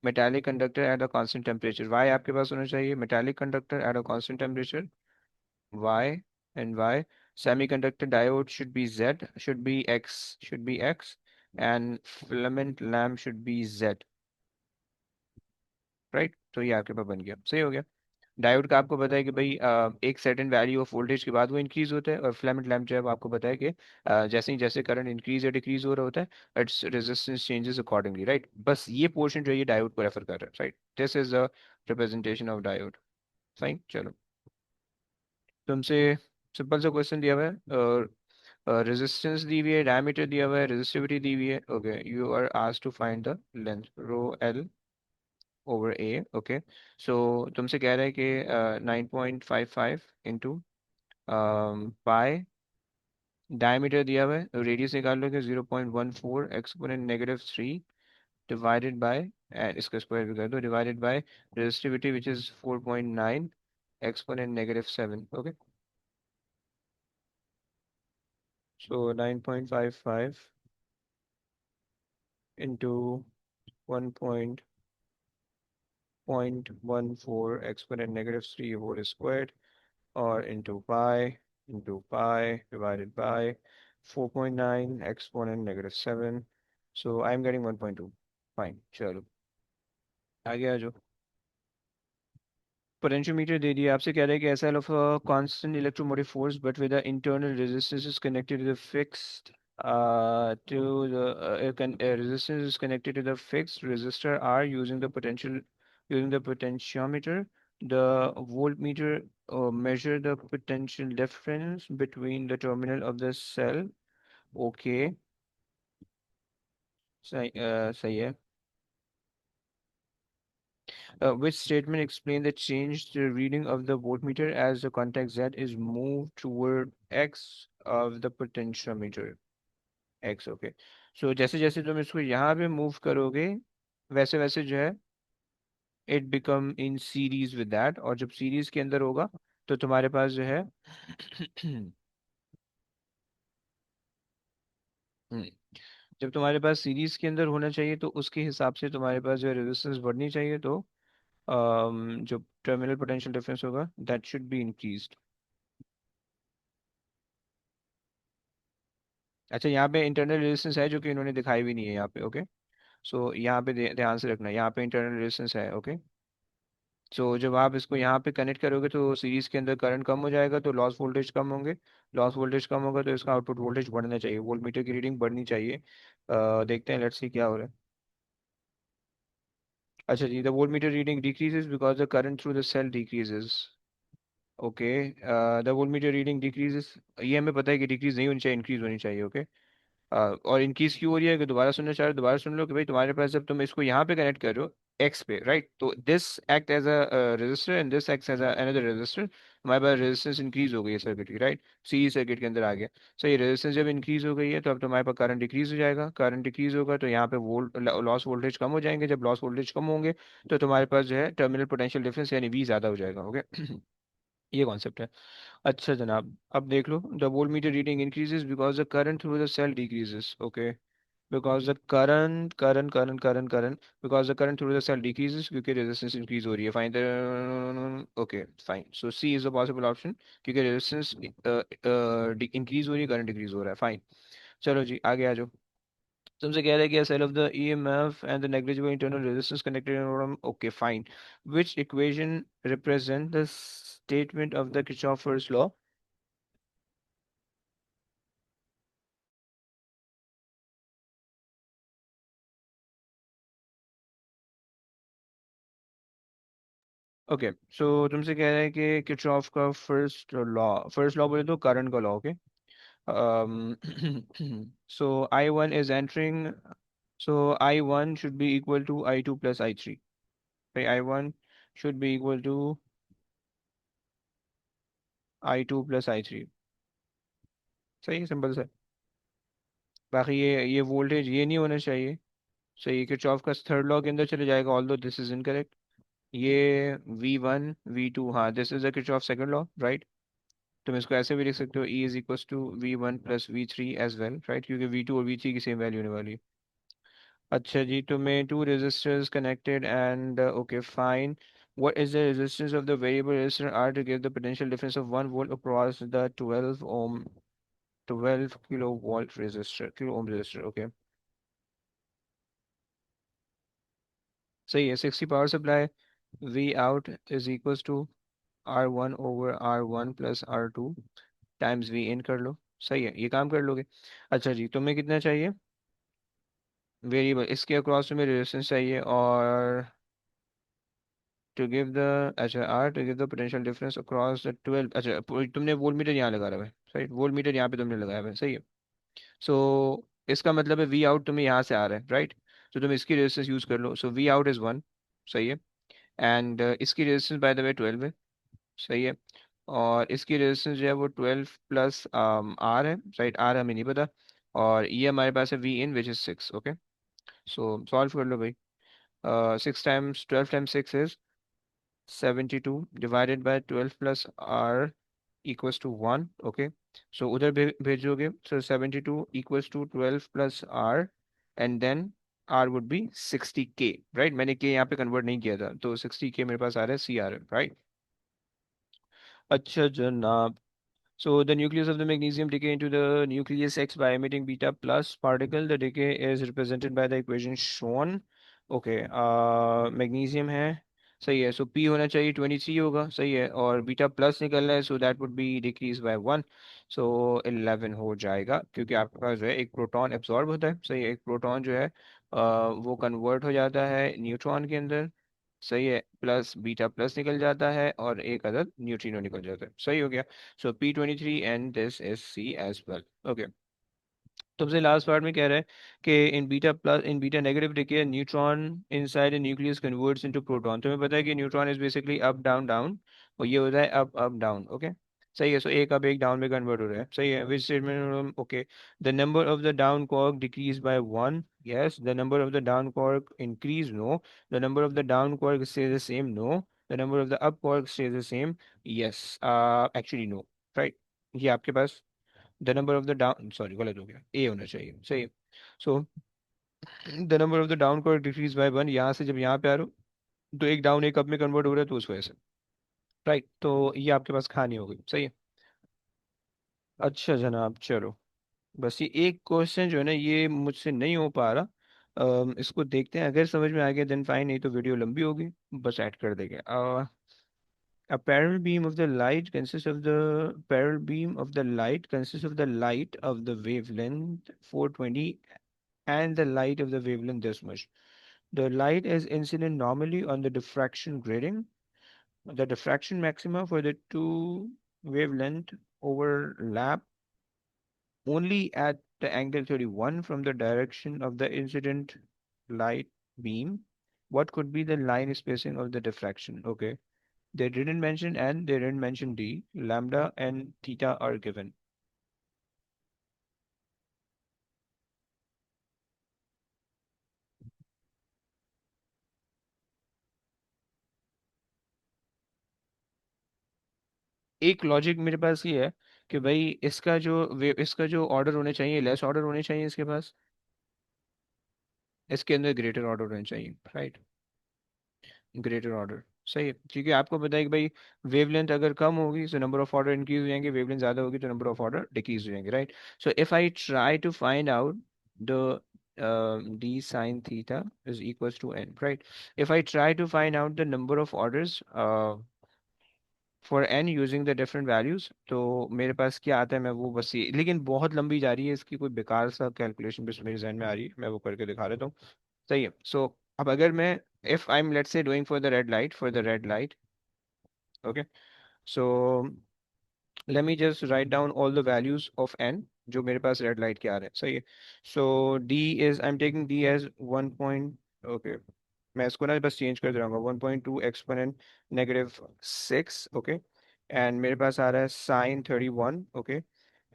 metallic conductor at a constant temperature, Y आपके पास होना चाहिए metallic conductor at a constant temperature, Y and Y. Semiconductor diode should be Z, should be X, and filament lamp should be Z, right. तो ये आपके पास बन गया, सही हो गया। डायोड का आपको पता है कि भाई एक सर्टेन वैल्यू ऑफ वोल्टेज के बाद वो इंक्रीज होता है, और फिलामेंट लैम्प जो है वो आपको पता है कि जैसे ही जैसे करंट इंक्रीज या डिक्रीज हो रहा होता है, its resistance changes accordingly, right. बस ये पोर्शन जो है ये डायोड को रेफर कर रहा है, right, this is the representation of diode. Fine, चलो तुमसे सिंपल सा क्वेश्चन दिया हुआ है, और रेजिस्टेंस दी हुई है, डायमीटर दिया हुआ है, रेजिस्टिविटी दी हुई है। Okay, you are asked to find the length ρL/A। Okay, so तुमसे कह रहा है कि 9.55 इंटू पाई, डायमीटर दिया हुआ है, रेडियस निकाल लो कि 0.14 एक्सपोनेंट -3 डिवाइडेड बाय, एंड इसका स्क्वायर भी कर दो, divided by resistivity which is 4.9 exponent -7. Okay, so 9.55 into 1.14 exponent -3 whole squared, or into pi divided by 4.9 exponent -7. So I'm getting 1.2. Fine, चलो आगे आ जाओ. Potentiometer दे दिया, आपसे कह रहा है कि SL of a constant electromotive force but with the internal resistance is connected to the fixed resistance is connected to the fixed resistor R using the potentiometer. The voltmeter measure the potential difference between the terminal of the cell. Okay, सही है. Which statement explain the change the reading of the voltmeter as the contact Z is moved toward X of the potentiometer? X, okay. So जैसे जैसे तुम इसको यहाँ पे move करोगे वैसे वैसे जो है it become in series with that, और जब सीरीज के अंदर होगा तो तुम्हारे पास जो है हम्म, जब तुम्हारे पास सीरीज के अंदर होना चाहिए तो उसके हिसाब से तुम्हारे पास जो है रेजिस्टेंस बढ़नी चाहिए, तो जो टर्मिनल पोटेंशियल डिफरेंस होगा दैट शुड बी इंक्रीज्ड. अच्छा, यहाँ पे इंटरनल रेजिस्टेंस है जो कि इन्होंने दिखाई भी नहीं है यहाँ पे. ओके, सो यहाँ पे ध्यान से रखना, यहाँ पे इंटरनल रेजिस्टेंस है. ओके, सो जब आप इसको यहाँ पे कनेक्ट करोगे तो सीरीज के अंदर करंट कम हो जाएगा तो लॉस वोल्टेज कम होंगे. लॉस वोल्टेज कम होगा तो इसका आउटपुट वोल्टेज बढ़ना चाहिए, वोल्ट मीटर की रीडिंग बढ़नी चाहिए. देखते हैं, लेट्स सी क्या हो रहा है. अच्छा जी, the volt meter reading decreases because the current through the cell decreases. Okay, the volt meter reading decreases, ये हमें पता है कि डिक्रीज नहीं होनी चाहिए, इंक्रीज होनी चाहिए. ओके, और इनकीज क्यों हो रही है कि दोबारा सुनना चाह रहे हो दोबारा सुन लो कि भाई तुम्हारे पास जब तुम इसको यहाँ पे कनेक्ट कर रहे हो एक्स पे, राइट, तो this act as a resistor and this act as another resistor. हमारे पास रेजिस्टेंस इंक्रीज हो गई है सर्किट की, राइट, सी सर्किट के अंदर आ गया. सो ये रेजिस्टेंस जब इंक्रीज हो गई है तो अब तुम्हारे पास करंट डिक्रीज हो जाएगा. करंट डिक्रीज होगा तो यहाँ पे वोल्ट लॉस वोल्टेज कम हो जाएंगे. जब लॉस वोल्टेज कम होंगे तो तुम्हारे पास जो है टर्मिनल पोटेंशियल डिफरेंस यानी वी ज्यादा हो जाएगा. ओके ये कॉन्सेप्ट है. अच्छा जनाब, अब देख लो, the voltmeter reading increases because the current through the cell decreases. Okay, because the current because the current through the cell decreases क्योंकि resistance increase हो रही है. Find the okay fine, so C is a possible option क्योंकि resistance increase हो रही है, current decrease हो रहा है. Fine, चलो जी आगे आ जाओ. तुमसे कह रहा है कि a cell of the EMF and the negligible internal resistance connected in a okay fine, which equation represent the statement of the Kirchhoff's law? Okay, so तुमसे कह रहा है कि किरचॉफ का फर्स्ट लॉ बोले तो करंट का law. Okay, so I1 is entering, so I1 should be equal to I2 plus I3. Okay, I1 should be equal to I2 plus I3. सही है, सिंपल सा है. बाकी ये वोल्टेज ये नहीं होना चाहिए. सही है, किरचॉफ का थर्ड लॉ के अंदर चले जाएगा, ऑल्दो दिस इज इनकरेक्ट. ये V1 V2, हाँ this is the Kirchhoff second law, right. तुम इसको ऐसे भी लिख सकते हो, E is equal to V1 plus V3 as well, right, क्योंकि V2 और V3 की सेम वैल्यू होने वाली है. अच्छा जी, तुम्हें two resistors connected and okay fine. What is the resistance of the variable resistor R to give the potential difference of 1 volt across the 12 kilovolt resistor, kilo ohm resistor? Okay, सही है. 60 power supply, V out is equals to R1 over R1 plus R2 times V in कर लो. सही है, ये काम कर लोगे. अच्छा जी, तुम्हें कितना चाहिए वेरिएबल, इसके अक्रॉस में रेजिस्टेंस चाहिए, और टू गिव द, अच्छा R to give the potential difference across the 12. अच्छा तुमने वोल्ट मीटर यहाँ लगा रहा है, सही, वोल्ट मीटर यहाँ पे तुमने लगाया है, सही है. सो इसका मतलब है वी आउट तुम्हें यहाँ से आ रहा है, राइट. तो तुम इसकी रेजिस्टेंस यूज कर लो. सो वी आउट इज 1, सही है. एंड इसकी रेजिस्टेंस बाय द वे 12 है, सही है. और इसकी रेजिस्टेंस जो है वो 12 प्लस आर है, राइट, आर हमें नहीं पता. और ये हमारे पास है v in which is 6. Okay, so solve कर लो भाई. 12 times 6 is 72 divided by 12 plus r equals to 1. Okay, so उधर भेजोगे, so 72 equals to 12 plus r, and then r would be 60k, right? मैंने k यहाँ पे कन्वर्ट नहीं किया था, तो 60k मेरे पास आ रहा है, c आ रहा है, right? अच्छा जनाब. So the nucleus of the magnesium decay into the nucleus X by emitting beta plus particle. The decay is represented by the equation shown. Okay, magnesium है, सही है. So P होना चाहिए 23 होगा, सही है, और बीटा प्लस निकलना है, so that would be decreased by 1. So 11 हो जाएगा, क्योंकि आपके पास जो है एक प्रोटॉन एब्जॉर्ब होता है, सही है, एक प्रोटॉन जो है वो कन्वर्ट हो जाता है न्यूट्रॉन के अंदर, सही है, प्लस बीटा प्लस निकल जाता है और एक अदद न्यूट्रिनो निकल जाता है, सही हो गया. So P23 and this is C as well. Okay, तुमसे लास्ट पार्ट में कह रहा है कि in beta negative decay neutron inside a nucleus converts into proton. तुम्हें पता है कि neutron is basically up down down, और ये होता है अप अप डाउन. ओके, सही है. सो एक अप एक डाउन में कन्वर्ट हो रहा है, सही है. Which statement? Okay, the number of the down quark decrease by 1. Yes, the number of the down quark increase, no. The number of the down quark stays the same, no. The number of the up quark stays the same, yes. Actually no, right? ये आपके पास the number of the down, sorry गलत हो गया, A होना चाहिए, सही है. So the number of the down quark decrease by 1. यहाँ से जब यहाँ पे आ रहे हो, तो एक डाउन एक अप में कन्वर्ट हो रहा है, तो उस वजह से, राइट. तो ये आपके पास कहानी हो गई, सही है. अच्छा जनाब, चलो, बस ये एक क्वेश्चन जो है ना, ये मुझसे नहीं हो पा रहा. इसको देखते हैं, अगर समझ में आ गया देन फाइन, नहीं तो वीडियो लंबी होगी, बस ऐड कर देंगे. A parallel beam of the light consists of the parallel beam of the light consists of the light of the wavelength 420 and the light of the wavelength this much. The light is incident normally on the diffraction grating. The diffraction maxima for the two wavelength overlap only at the angle 31 from the direction of the incident light beam. What could be the line spacing of the diffraction? Okay. They didn't mention n, they didn't mention d. Lambda and theta are given. एक logic मेरे पास ये है कि भाई इसका जो order होने चाहिए, लेस ऑर्डर होने चाहिए इसके पास, इसके अंदर ग्रेटर ऑर्डर होने चाहिए, राइट. ग्रेटर ऑर्डर, सही है, क्योंकि आपको पता है कि भाई वेवलेंथ अगर कम होगी तो नंबर ऑफ ऑर्डर इंक्रीज हो जाएंगे, वेवलेंथ ज्यादा होगी तो नंबर ऑफ ऑर्डर डिक्रीज हो जाएंगे, right. So if I try to find out the d sin theta is equals to n, right? If I try to find out the number of orders for n using the different values, तो मेरे पास क्या आता है, मैं वो बस ये, लेकिन बहुत लंबी जा रही है इसकी, कोई बेकार सा कैलकुलेशन बस मेरे जहन में आ रही है, मैं वो करके दिखा देता हूँ, सही है. सो अब अगर मैं, if I'm let's say doing for the red light, okay, so let me just write down all the values of n जो मेरे पास रेड लाइट के आ रहे हैं, सही है. सो d is I'm taking d as 1 point, okay, मैं इसको ना बस चेंज कर दे रहा हूँ, 1.2 एक्सपोनेंट -6, ओके, एंड मेरे पास आ रहा है साइन 31, ओके,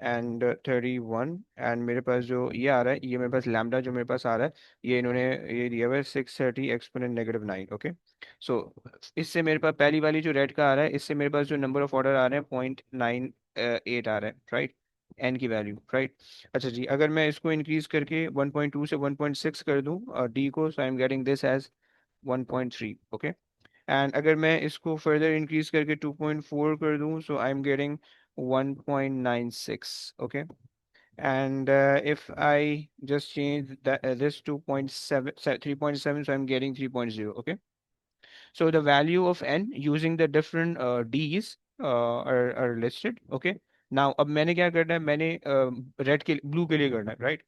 एंड 31, एंड मेरे पास जो ये आ रहा है, ये मेरे पास लैम्डा जो मेरे पास आ रहा है, ये इन्होंने ये दिया हुआ है 630 एक्सपोनेंट -9, ओके. सो इससे मेरे पास पहली वाली जो रेड का आ रहा है, इससे मेरे पास जो नंबर ऑफ ऑर्डर आ रहे हैं 0.98 आ रहा है, राइट, एन की वैल्यू, राइट. अच्छा जी, अगर मैं इसको इंक्रीज करके 1.2 से 1.6 कर दूं डी को, so I am getting this as 1.3, okay. And अगर मैं इसको फर्दर इंक्रीज करके 2.4 कर दूं, so I am getting 1.96, okay. And if I just change this 2.7 3.7, so I'm getting 3.0, okay. So the value of n using the different d's are listed, okay. Now अब मैंने क्या करना है, मैंने रेड के ब्लू के लिए करना है, right.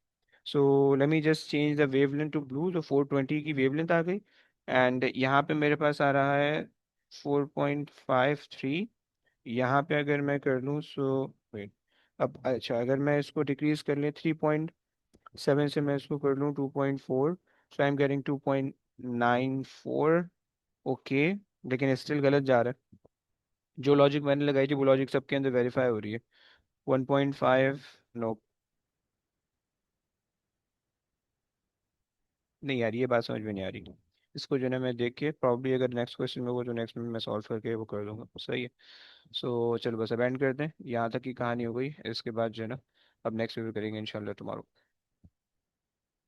So let me just change the wavelength to blue, तो 420 की वेवलेंथ आ गई, एंड यहाँ पे मेरे पास आ रहा है 4.53. यहाँ पे अगर मैं कर लूँ, सो वेट, अब अच्छा अगर मैं इसको डिक्रीज कर लें 3.7 से, मैं इसको कर लूँ 2.4, सो आई एम गेटिंग 2.94, ओके. लेकिन स्टिल गलत जा रहा है, जो लॉजिक मैंने लगाई थी वो लॉजिक सबके अंदर वेरीफाई हो रही है. 1.5, नो. नहीं यार, ये बात समझ में नहीं आ रही। इसको जो है ना मैं देख के प्रॉब्ली अगर नेक्स्ट क्वेश्चन में वो जो नेक्स्ट में मैं सॉल्व करके वो कर दूंगा, सही है। सो चलो बस अब एंड करते हैं, यहाँ तक की कहानी हो गई। इसके बाद जो है ना अब नेक्स्ट वीडियो करेंगे इंशाल्लाह टुमारो।